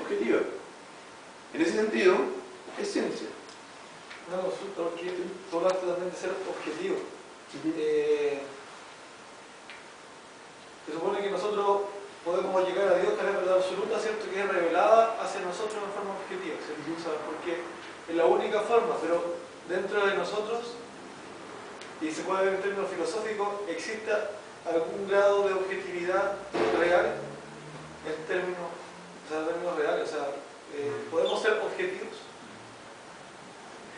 objetiva. En ese sentido, es ciencia. Una consulta, porque tú hablaste también de ser objetivo. Se supone que nosotros podemos llegar a Dios, que es la verdad absoluta, ¿cierto? Que es revelada hacia nosotros de forma objetiva, ¿cierto? Porque es la única forma, pero dentro de nosotros, y se puede ver en términos filosóficos, existe algún grado de objetividad real en términos O sea, en términos reales, o sea, podemos ser objetivos.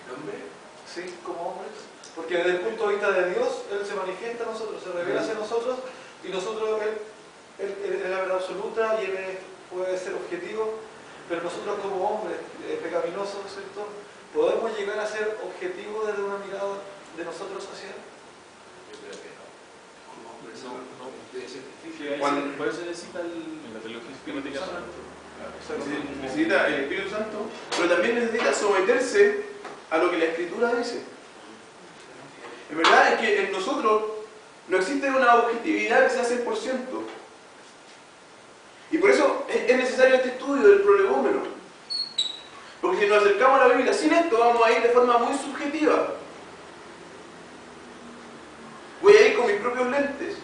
¿Hombre? Sí, como hombres. Porque desde el punto de vista de Dios, Él se manifiesta a nosotros, se revela hacia nosotros, y nosotros, Él es la verdad absoluta y Él puede ser objetivo, pero nosotros como hombres pecaminosos, ¿cierto? ¿Podemos llegar a ser objetivos desde una mirada de nosotros hacia Él? Yo creo que no. Como hombre, no, debe ser difícil. Por eso necesita En la teología sistemática necesita el Espíritu Santo, pero también necesita someterse a lo que la Escritura dice. En verdad es que en nosotros no existe una objetividad que sea 100%. Y por eso es necesario este estudio del prolegómeno. Porque si nos acercamos a la Biblia sin esto, vamos a ir de forma muy subjetiva. Voy a ir con mis propios lentes.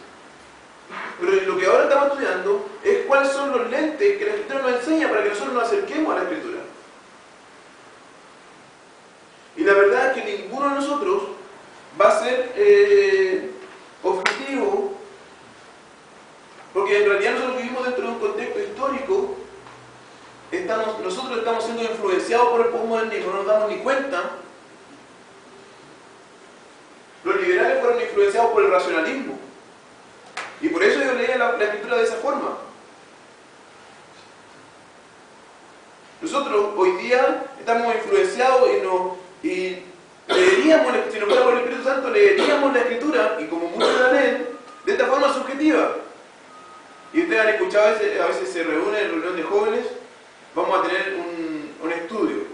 Pero lo que ahora estamos estudiando es cuáles son los lentes que la Escritura nos enseña para que nosotros nos acerquemos a la Escritura. Y la verdad es que ninguno de nosotros va a ser objetivo, porque en realidad nosotros vivimos dentro de un contexto histórico. Nosotros estamos siendo influenciados por el posmodernismo, no nos damos ni cuenta. Los liberales fueron influenciados por el racionalismo. Y por eso yo leía la Escritura de esa forma. Nosotros hoy día estamos influenciados y leeríamos, si nos fuera por el Espíritu Santo, leeríamos la Escritura, y como muchos la leen, de esta forma subjetiva. Y ustedes han escuchado, a veces se reúnen en reunión de jóvenes, vamos a tener un estudio.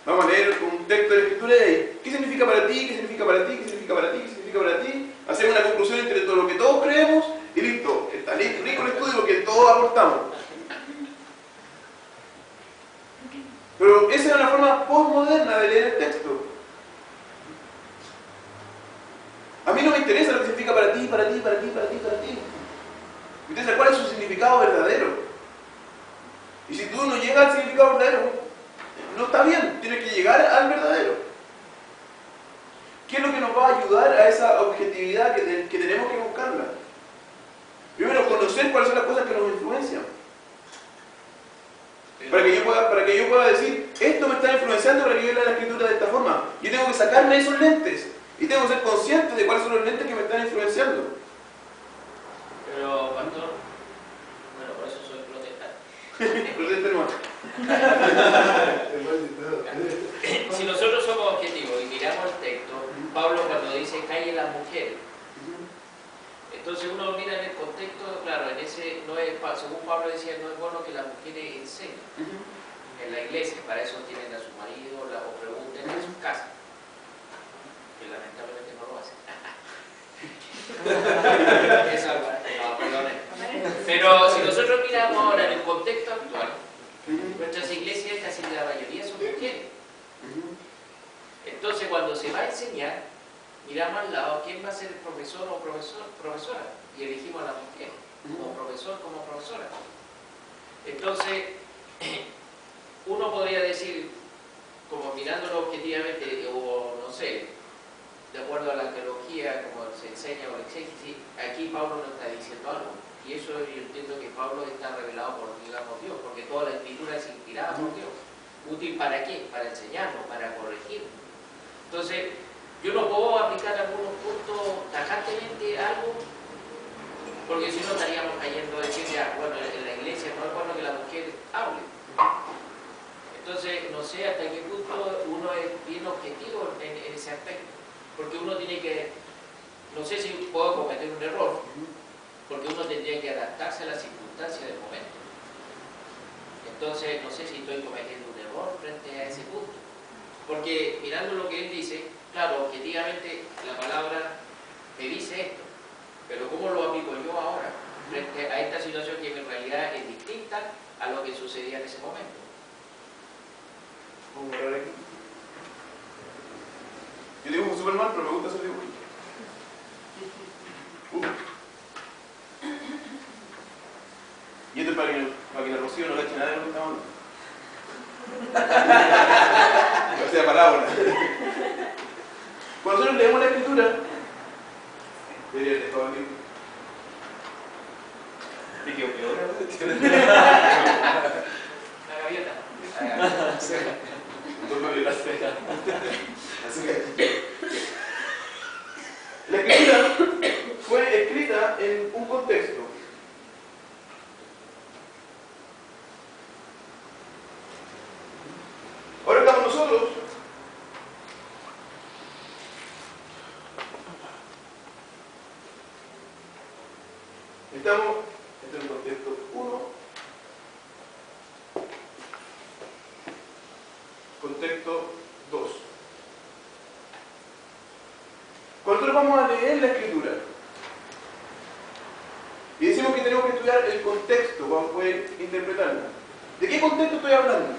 Vamos a leer un texto de la Escritura y ahí, ¿qué significa para ti? ¿Qué significa para ti? ¿Qué significa para ti? ¿Qué significa para ti? Hacemos una conclusión entre todo lo que todos creemos y listo. Está rico el estudio porque todos aportamos. Pero esa es una forma postmoderna de leer el texto. A mí no me interesa lo que significa para ti, para ti, para ti, para ti, para ti. Me interesa cuál es su significado verdadero. Y si tú no llegas al significado verdadero, no está bien, tienes que llegar al verdadero. ¿Qué es lo que nos va a ayudar a esa objetividad que tenemos que buscarla? Primero, conocer cuáles son las cosas que nos influencian. Para que yo pueda decir, esto me está influenciando para que yo lea la Escritura de esta forma. Yo tengo que sacarme esos lentes. Y tengo que ser consciente de cuáles son los lentes que me están influenciando. Pero, pastor, bueno, por eso soy protestante. Proteste nomás. Si nosotros somos objetivos y miramos el texto, Pablo cuando dice callen las mujeres, entonces uno mira en el contexto, claro, en ese no es, según Pablo decía, no es bueno que las mujeres enseñen en la iglesia, para eso tienen a su marido o pregunten en sus casas, que lamentablemente no lo hacen. Eso, no, perdone. Pero si nosotros miramos ahora en el contexto actual, nuestras iglesias, casi la mayoría son mujeres. Entonces, cuando se va a enseñar, miramos al lado quién va a ser el profesor o profesora, y elegimos a la mujer, como profesor, como profesora. Entonces, uno podría decir, como mirándolo objetivamente, o no sé, de acuerdo a la teología, como se enseña o exégesis, aquí Pablo nos está diciendo algo. Y eso yo entiendo que Pablo está revelado por, digamos, Dios, porque toda la escritura es inspirada por Dios. ¿Útil para qué? Para enseñarnos, para corregirnos. Entonces, yo no puedo aplicar algunos puntos tajantemente algo, porque si no estaríamos cayendo de decir, ya, bueno, en la iglesia no es bueno que la mujer hable. Entonces, no sé hasta qué punto uno es bien objetivo en ese aspecto, porque uno tiene que, no sé si puedo cometer un error, porque uno tendría que adaptarse a las circunstancias del momento. Entonces, no sé si estoy cometiendo un error frente a ese punto. Porque mirando lo que él dice, claro, objetivamente la palabra me dice esto, pero ¿cómo lo aplico yo ahora frente a esta situación que en realidad es distinta a lo que sucedía en ese momento? Vamos a borrar aquí. Yo dibujo súper mal, pero me gusta hacer dibujo. Y esto es para que la Rocío no cache nada de lo que estamos hablando. O sea, parábola. Cuando nosotros leemos la Escritura, debería haber dejado aquí. ¿Te quedó peor? cejas. Tómale las cejas. Así que, La escritura fue escrita en un contexto. Ahora estamos nosotros estamos en el contexto 1, contexto 2. Cuando nosotros vamos a leer la escritura y decimos que tenemos que estudiar el contexto para poder interpretarla, ¿de qué contexto estoy hablando?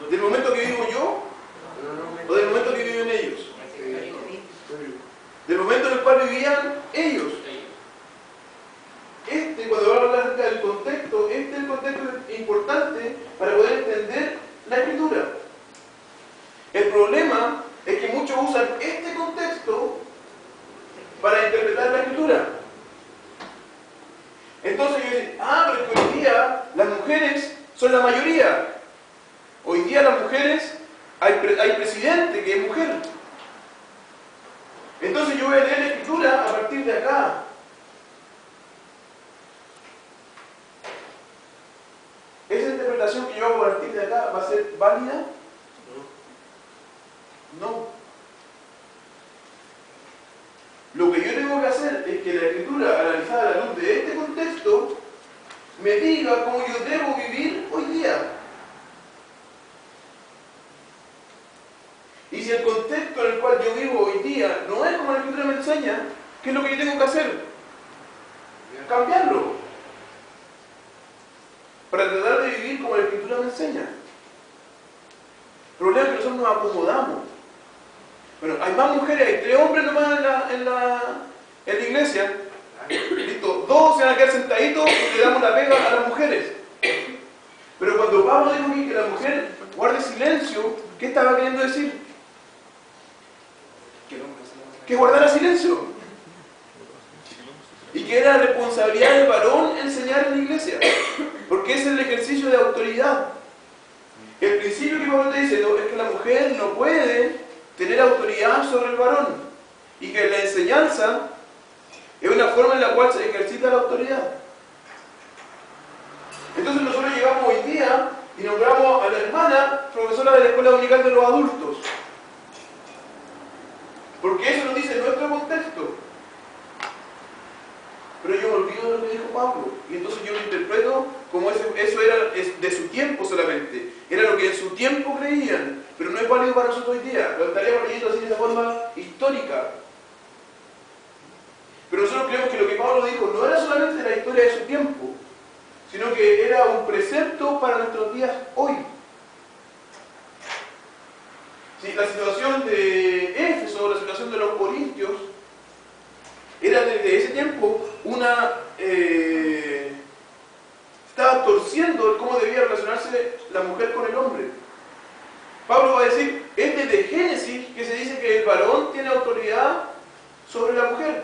¿Del momento que vivo yo o del momento que viven ellos? Del momento en el cual vivían ellos. Cuando vamos a hablar acerca del contexto, este es el contexto importante para poder entender la escritura. El problema es que muchos usan este contexto para interpretar la escritura. Entonces yo digo, pero es que hoy día las mujeres son la mayoría. Hoy día las mujeres, hay presidente que es mujer. Entonces yo voy a leer la escritura a partir de acá. ¿Esa interpretación que yo hago a partir de acá va a ser válida? No. Lo que yo tengo que hacer es que la escritura, analizada a la luz de este contexto, me diga cómo yo debo vivir hoy día. Y si el contexto en el cual yo vivo hoy día no es como la escritura me enseña, ¿qué es lo que yo tengo que hacer? Cambiarlo. Para tratar de vivir como la escritura me enseña. El problema es que nosotros nos acomodamos. Bueno, hay más mujeres, hay 3 hombres nomás en la iglesia. Listo, 2 se van a quedar sentaditos y le damos la pega a las mujeres. Pero cuando Pablo dijo aquí que la mujer guarde silencio, ¿qué estaba queriendo decir? Que guardara silencio. Y que era responsabilidad del varón enseñar en la iglesia. Porque ese es el ejercicio de autoridad. El principio que Pablo te dice es que la mujer no puede tener autoridad sobre el varón. Y que la enseñanza es una forma en la cual se ejercita la autoridad. Entonces nosotros llegamos hoy día y nombramos a la hermana profesora de la Escuela Dominical de los Adultos. Porque eso nos dice nuestro contexto. Pero yo me olvido de lo que dijo Pablo. Y entonces yo lo interpreto como eso era de su tiempo solamente. Era lo que en su tiempo creían. Pero no es válido para nosotros hoy día. Lo estaríamos leyendo así de esa forma histórica. Pero nosotros creemos que lo que Pablo dijo no era solamente la historia de su tiempo, sino que era un precepto para nuestros días hoy. Sí, la situación de Éfeso, la situación de los Corintios, era desde ese tiempo estaba torciendo cómo debía relacionarse la mujer con el hombre. Pablo va a decir, es desde Génesis que se dice que el varón tiene autoridad sobre la mujer.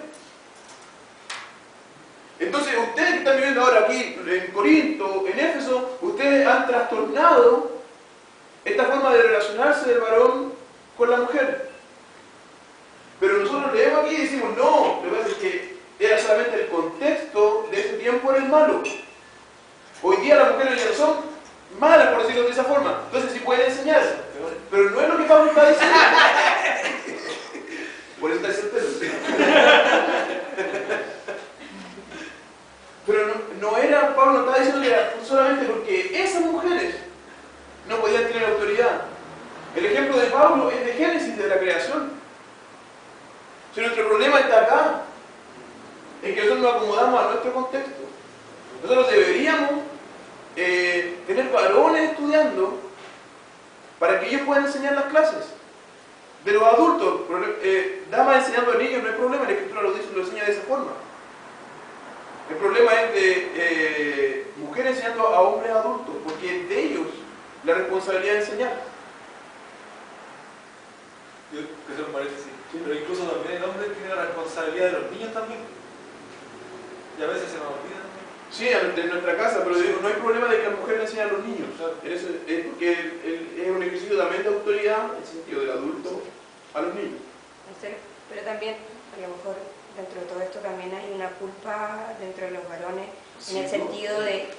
Entonces, ustedes que están viviendo ahora aquí en Corinto, en Éfeso, ustedes han trastornado esta forma de relacionarse del varón con la mujer. Pero nosotros leemos aquí y decimos, no, lo que pasa es que era solamente el contexto de ese tiempo era el malo. Hoy día las mujeres ya no son malas, por decirlo de esa forma. Entonces sí pueden enseñar. Pero no es lo que Pablo está diciendo. Por eso está certero. Pero no era, Pablo no estaba diciendo que era solamente porque esas mujeres no podían tener autoridad. El ejemplo de Pablo es de Génesis, de la creación. Si nuestro problema está acá, es que nosotros nos acomodamos a nuestro contexto. Nosotros deberíamos tener varones estudiando para que ellos puedan enseñar las clases. De los adultos, damas enseñando a niños, no hay problema, la Escritura lo dice, lo enseña de esa forma. El problema es de mujeres enseñando a hombres adultos, porque es de ellos la responsabilidad de enseñar. Yo quiero hacer un paréntesis, pero incluso también el hombre tiene la responsabilidad de los niños también. Y a veces se nos olvida también. Sí, en nuestra casa, pero digo, no hay problema de enseñar a los niños. Es porque es un ejercicio también de autoridad, en el sentido del adulto, a los niños. Pero también, a lo mejor, dentro de todo esto también hay una culpa dentro de los varones, en el sentido de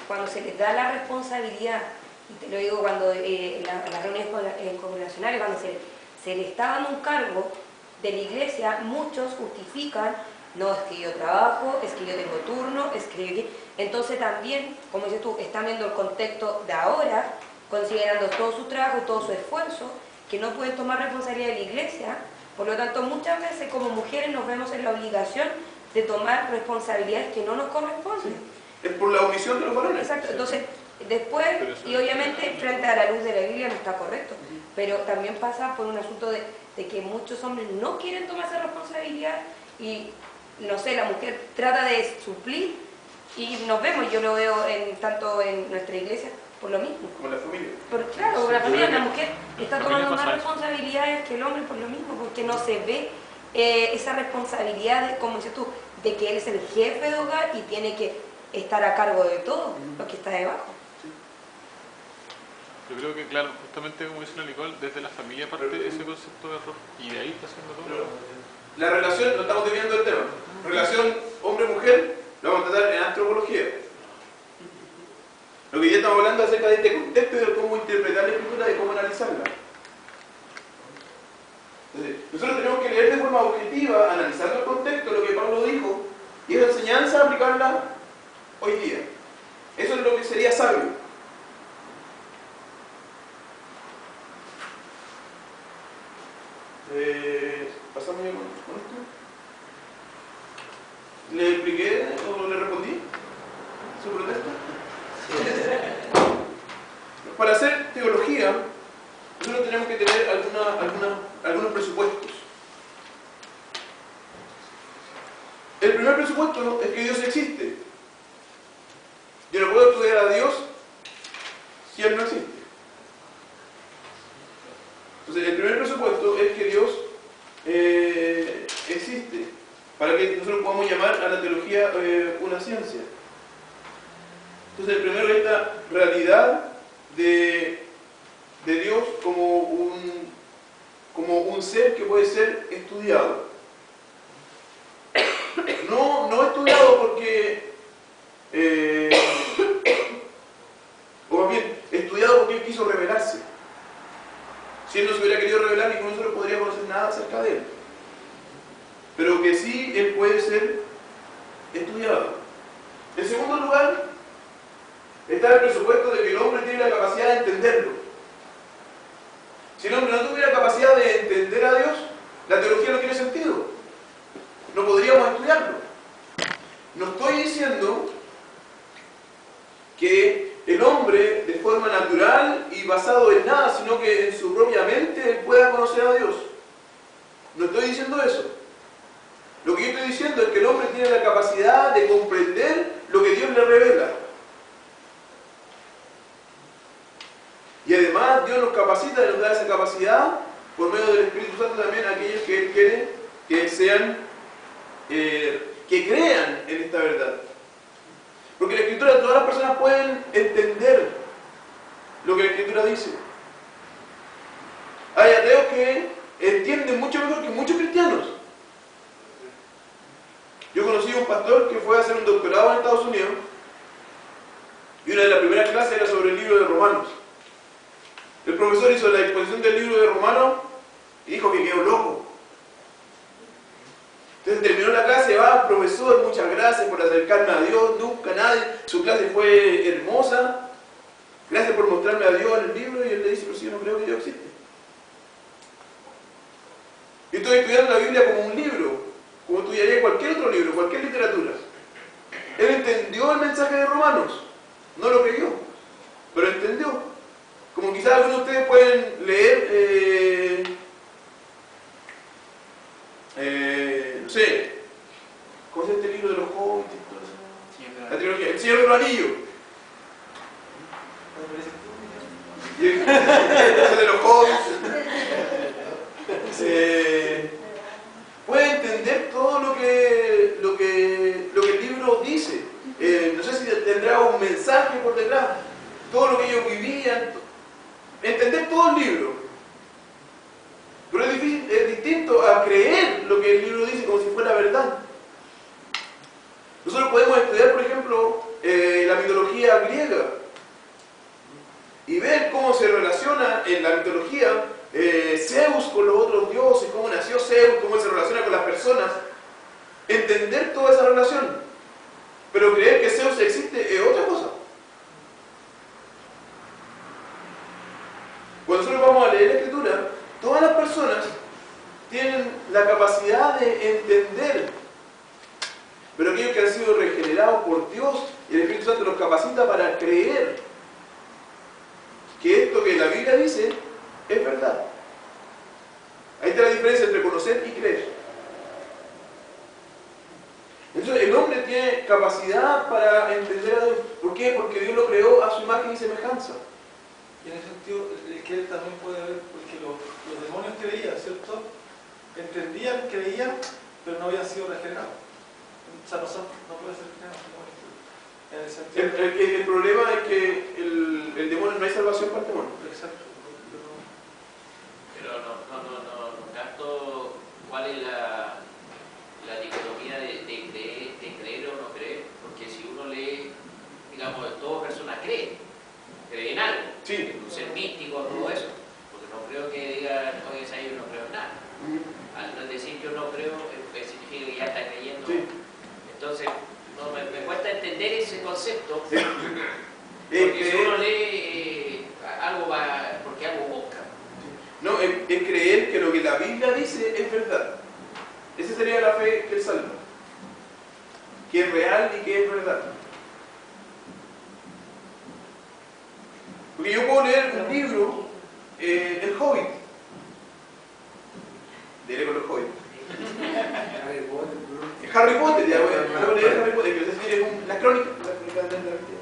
cuando se les da la responsabilidad, y te lo digo cuando en las reuniones congregacionales, cuando se le está dando un cargo de la iglesia, muchos justifican, no, es que yo trabajo, es que yo tengo turno, es que yo... Entonces también, como dices tú, están viendo el contexto de ahora, considerando todo su trabajo, todo su esfuerzo, que no pueden tomar responsabilidad de la iglesia. Por lo tanto, muchas veces como mujeres nos vemos en la obligación de tomar responsabilidades que no nos corresponden. Es por la omisión de los varones. Exacto. Entonces, después, y obviamente frente a la luz de la Biblia no está correcto, pero también pasa por un asunto de que muchos hombres no quieren tomar esa responsabilidad y, no sé, la mujer trata de suplir y nos vemos, yo lo veo tanto en nuestra iglesia, por lo mismo. Como la familia. Claro, como la familia, la mujer está tomando más pasa responsabilidades que el hombre por lo mismo, porque no se ve esa responsabilidad, como dices tú, de que él es el jefe de hogar y tiene que estar a cargo de todo lo que está debajo. Yo creo que, claro, justamente como dice la Nicole, desde la familia parte ese concepto de error y de ahí está haciendo todo. La relación, no estamos desviando del tema, relación hombre-mujer, lo vamos a tratar en antropología. Lo que ya estamos hablando acerca de este contexto y de cómo interpretar la escritura, de cómo analizarla. Entonces, nosotros tenemos que leer de forma objetiva, analizar el contexto, lo que Pablo dijo, y esa enseñanza aplicarla hoy día. Eso es lo que sería sabio. ¿Pasamos ya con esto? ¿Le expliqué o le respondí su protesta? Para hacer teología, nosotros tenemos que tener algunos presupuestos. El primer presupuesto es que Dios existe. Yo no puedo estudiar a Dios si Él no existe. Entonces, el primer presupuesto es que Dios existe, para que nosotros podamos llamar a la teología una ciencia. Entonces, el primero es esta realidad de Dios como un ser que puede ser estudiado. No estudiado porque, o más bien, estudiado porque Él quiso revelarse. Si Él no se hubiera querido revelar, ninguno de nosotros podría conocer nada acerca de Él. Pero que sí, Él puede ser estudiado. En segundo lugar, está el presupuesto de que el hombre tiene la capacidad de entenderlo. Si el hombre no tuviera capacidad de entender a Dios, la teología no tiene sentido. No podríamos estudiarlo. No estoy diciendo que el hombre, de forma natural y basado en nada, sino que en su propia mente, él pueda conocer a Dios. No estoy diciendo eso. Lo que yo estoy diciendo es que el hombre tiene la capacidad de comprender lo que Dios le revela. Y además Dios nos capacita y nos da esa capacidad por medio del Espíritu Santo también a aquellos que Él quiere que sean, que crean en esta verdad. Porque la Escritura, todas las personas pueden entender lo que la Escritura dice. Hay ateos que entienden mucho mejor que muchos cristianos. Yo conocí a un pastor que fue a hacer un doctorado en Estados Unidos y una de las primeras clases era sobre el libro de Romanos. El profesor hizo la exposición del libro de Romanos y dijo que quedó loco. Entonces terminó la clase, profesor, muchas gracias por acercarme a Dios, nunca nadie, su clase fue hermosa, gracias por mostrarme a Dios en el libro, y él le dice, pero si yo no creo que Dios existe. Yo estoy estudiando la Biblia como un libro, como estudiaría cualquier otro libro, cualquier literatura. Él entendió el mensaje de Romanos, no lo creyó, pero entendió. Como quizás algunos de ustedes pueden leer, no sé, ¿cómo es este libro de los hobbits? La trilogía, El Señor de los Anillos. El de los hobbits. Puede entender todo lo que el libro dice. No sé si tendrá un un mensaje por detrás, todo lo que ellos vivían, entender todo el libro. Pero es distinto a creer lo que el libro dice como si fuera verdad. Nosotros podemos estudiar, por ejemplo, la mitología griega y ver cómo se relaciona en la mitología Zeus con los otros dioses, cómo nació Zeus, cómo se relaciona con las personas, entender toda esa relación. Pero creer que Zeus existe es otra cosa. Cuando nosotros vamos a leer la Escritura, todas las personas tienen la capacidad de entender, pero aquellos que han sido regenerados por Dios y el Espíritu Santo los capacita para creer que esto que la Biblia dice es verdad. Ahí está la diferencia entre conocer y creer. Entonces el hombre tiene capacidad para entender a Dios. ¿Por qué? Porque Dios lo creó a su imagen y semejanza. Y en ese sentido, el que él también puede ver, porque los demonios creían, ¿cierto? Entendían, creían, pero no habían sido regenerados. O sea, no pueden ser regenerados. En el sentido El problema es que el demonio no hay salvación para el demonio. Exacto. Pero no capto cuál es la dicotomía de creer o no creer, porque si uno lee, digamos, toda persona cree en algo, Sí. en un ser místico, todo eso, porque no creo que digan, oye, yo no creo en nada. Al decir yo no creo, significa que ya está creyendo. Sí. Entonces, no, me cuesta entender ese concepto, Sí. porque si uno lee algo va, porque algo busca. No, es creer que lo que la Biblia dice es verdad. Esa sería la fe que él salva. Que es real y que es verdad. Porque yo puedo leer un libro, El Hobbit. Leeré con el Hobbit. Harry Potter, ya voy a leer Harry Potter, que es decir, es la crónica de la vida.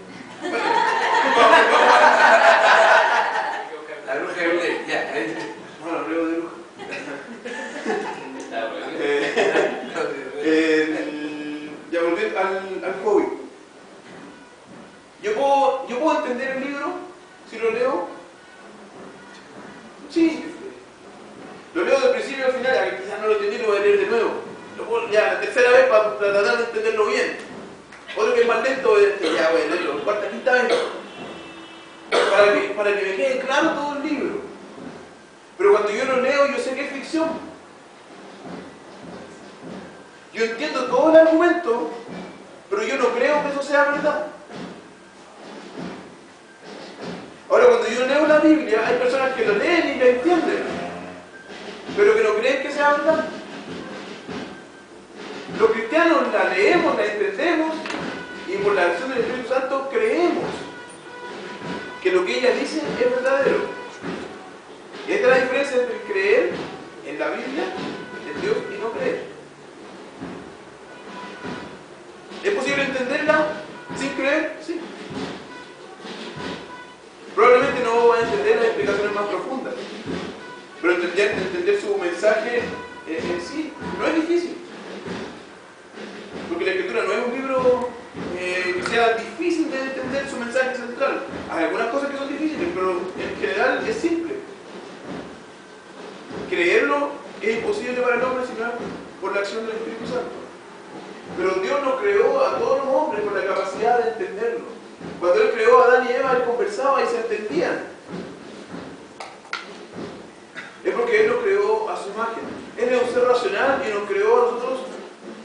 La bruja de Blair, ya. Bueno, luego de bruja. Ya volví al Hobbit. ¿Yo puedo entender el libro si lo leo? Sí. Lo leo del principio al final, a que quizás no lo entendí, lo voy a leer de nuevo. Lo puedo, ya la tercera vez para tratar de entenderlo bien. Otro que es más lento, ya voy a leerlo, cuarta, quinta vez. Para que me quede claro todo el libro. Pero cuando yo lo leo, yo sé que es ficción. Yo entiendo todo el argumento, pero yo no creo que eso sea verdad. Ahora, cuando yo leo la Biblia, hay personas que lo leen y la entienden, pero que no creen que sea verdad. Los cristianos la leemos, la entendemos, y por la acción del Espíritu Santo creemos que lo que ella dice es verdadero. Y esta es la diferencia entre creer en la Biblia, en Dios, y no creer. ¿Es posible entenderla sin creer? Sí. Probablemente no va a entender las explicaciones más profundas, pero entender su mensaje en sí no es difícil. Porque la Escritura no es un libro que sea difícil de entender su mensaje central. Hay algunas cosas que son difíciles, pero en general es simple. Creerlo es imposible para el hombre si no es por la acción del Espíritu Santo. Pero Dios nos creó a todos los hombres con la capacidad de entenderlo. Cuando Él creó a Adán y Eva, Él conversaba y se entendían. Es porque Él nos creó a su imagen. Él es un ser racional y nos creó a nosotros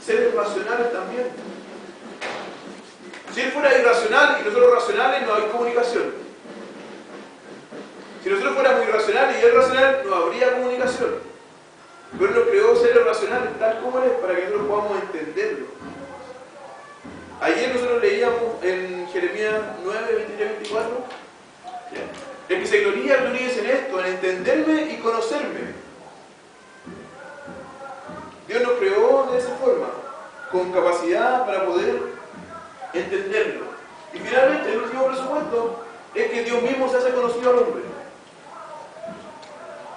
seres racionales también. Si Él fuera irracional y nosotros racionales, no hay comunicación. Si nosotros fuéramos irracionales y Él racional, no habría comunicación. Pero Él nos creó seres racionales tal como Él es para que nosotros podamos entenderlo. Ayer nosotros leíamos en Jeremías 9, 23-24, el que se gloríese en esto, en entenderme y conocerme. Dios nos creó de esa forma, con capacidad para poder entenderlo. Y finalmente, el último presupuesto es que Dios mismo se hace conocido al hombre.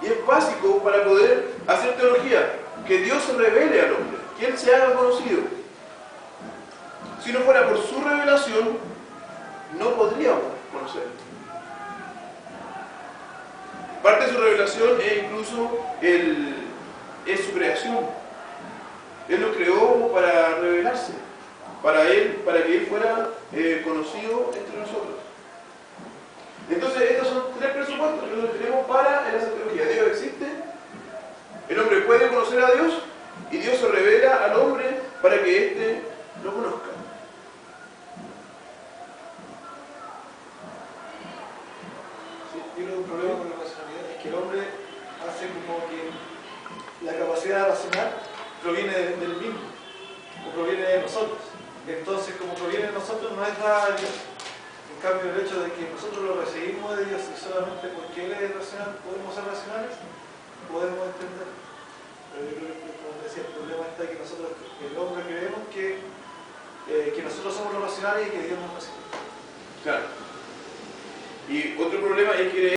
Y es básico para poder hacer teología, que Dios se revele al hombre, que Él se haga conocido. Si no fuera por su revelación, no podríamos conocerlo. Parte de su revelación es incluso es su creación. Él lo creó para revelarse, para que Él fuera conocido entre nosotros. Entonces, estos son tres presupuestos que nosotros tenemos para la escatología. Dios existe, el hombre puede conocer a Dios, y Dios se revela al hombre para que éste lo conozca. Sí, yo creo que un problema con la racionalidad es que el hombre hace como que la capacidad de razonar proviene del mismo, o proviene de nosotros. Entonces, como proviene de nosotros, no es dada de Dios. En cambio, el hecho de que nosotros lo recibimos de Dios y solamente porque Él es racional podemos ser racionales, podemos entender. Pero yo creo que, como decía, el problema está en que nosotros, el hombre, creemos que nosotros somos los racionales y que Dios no es racional. Claro. Y otro problema es que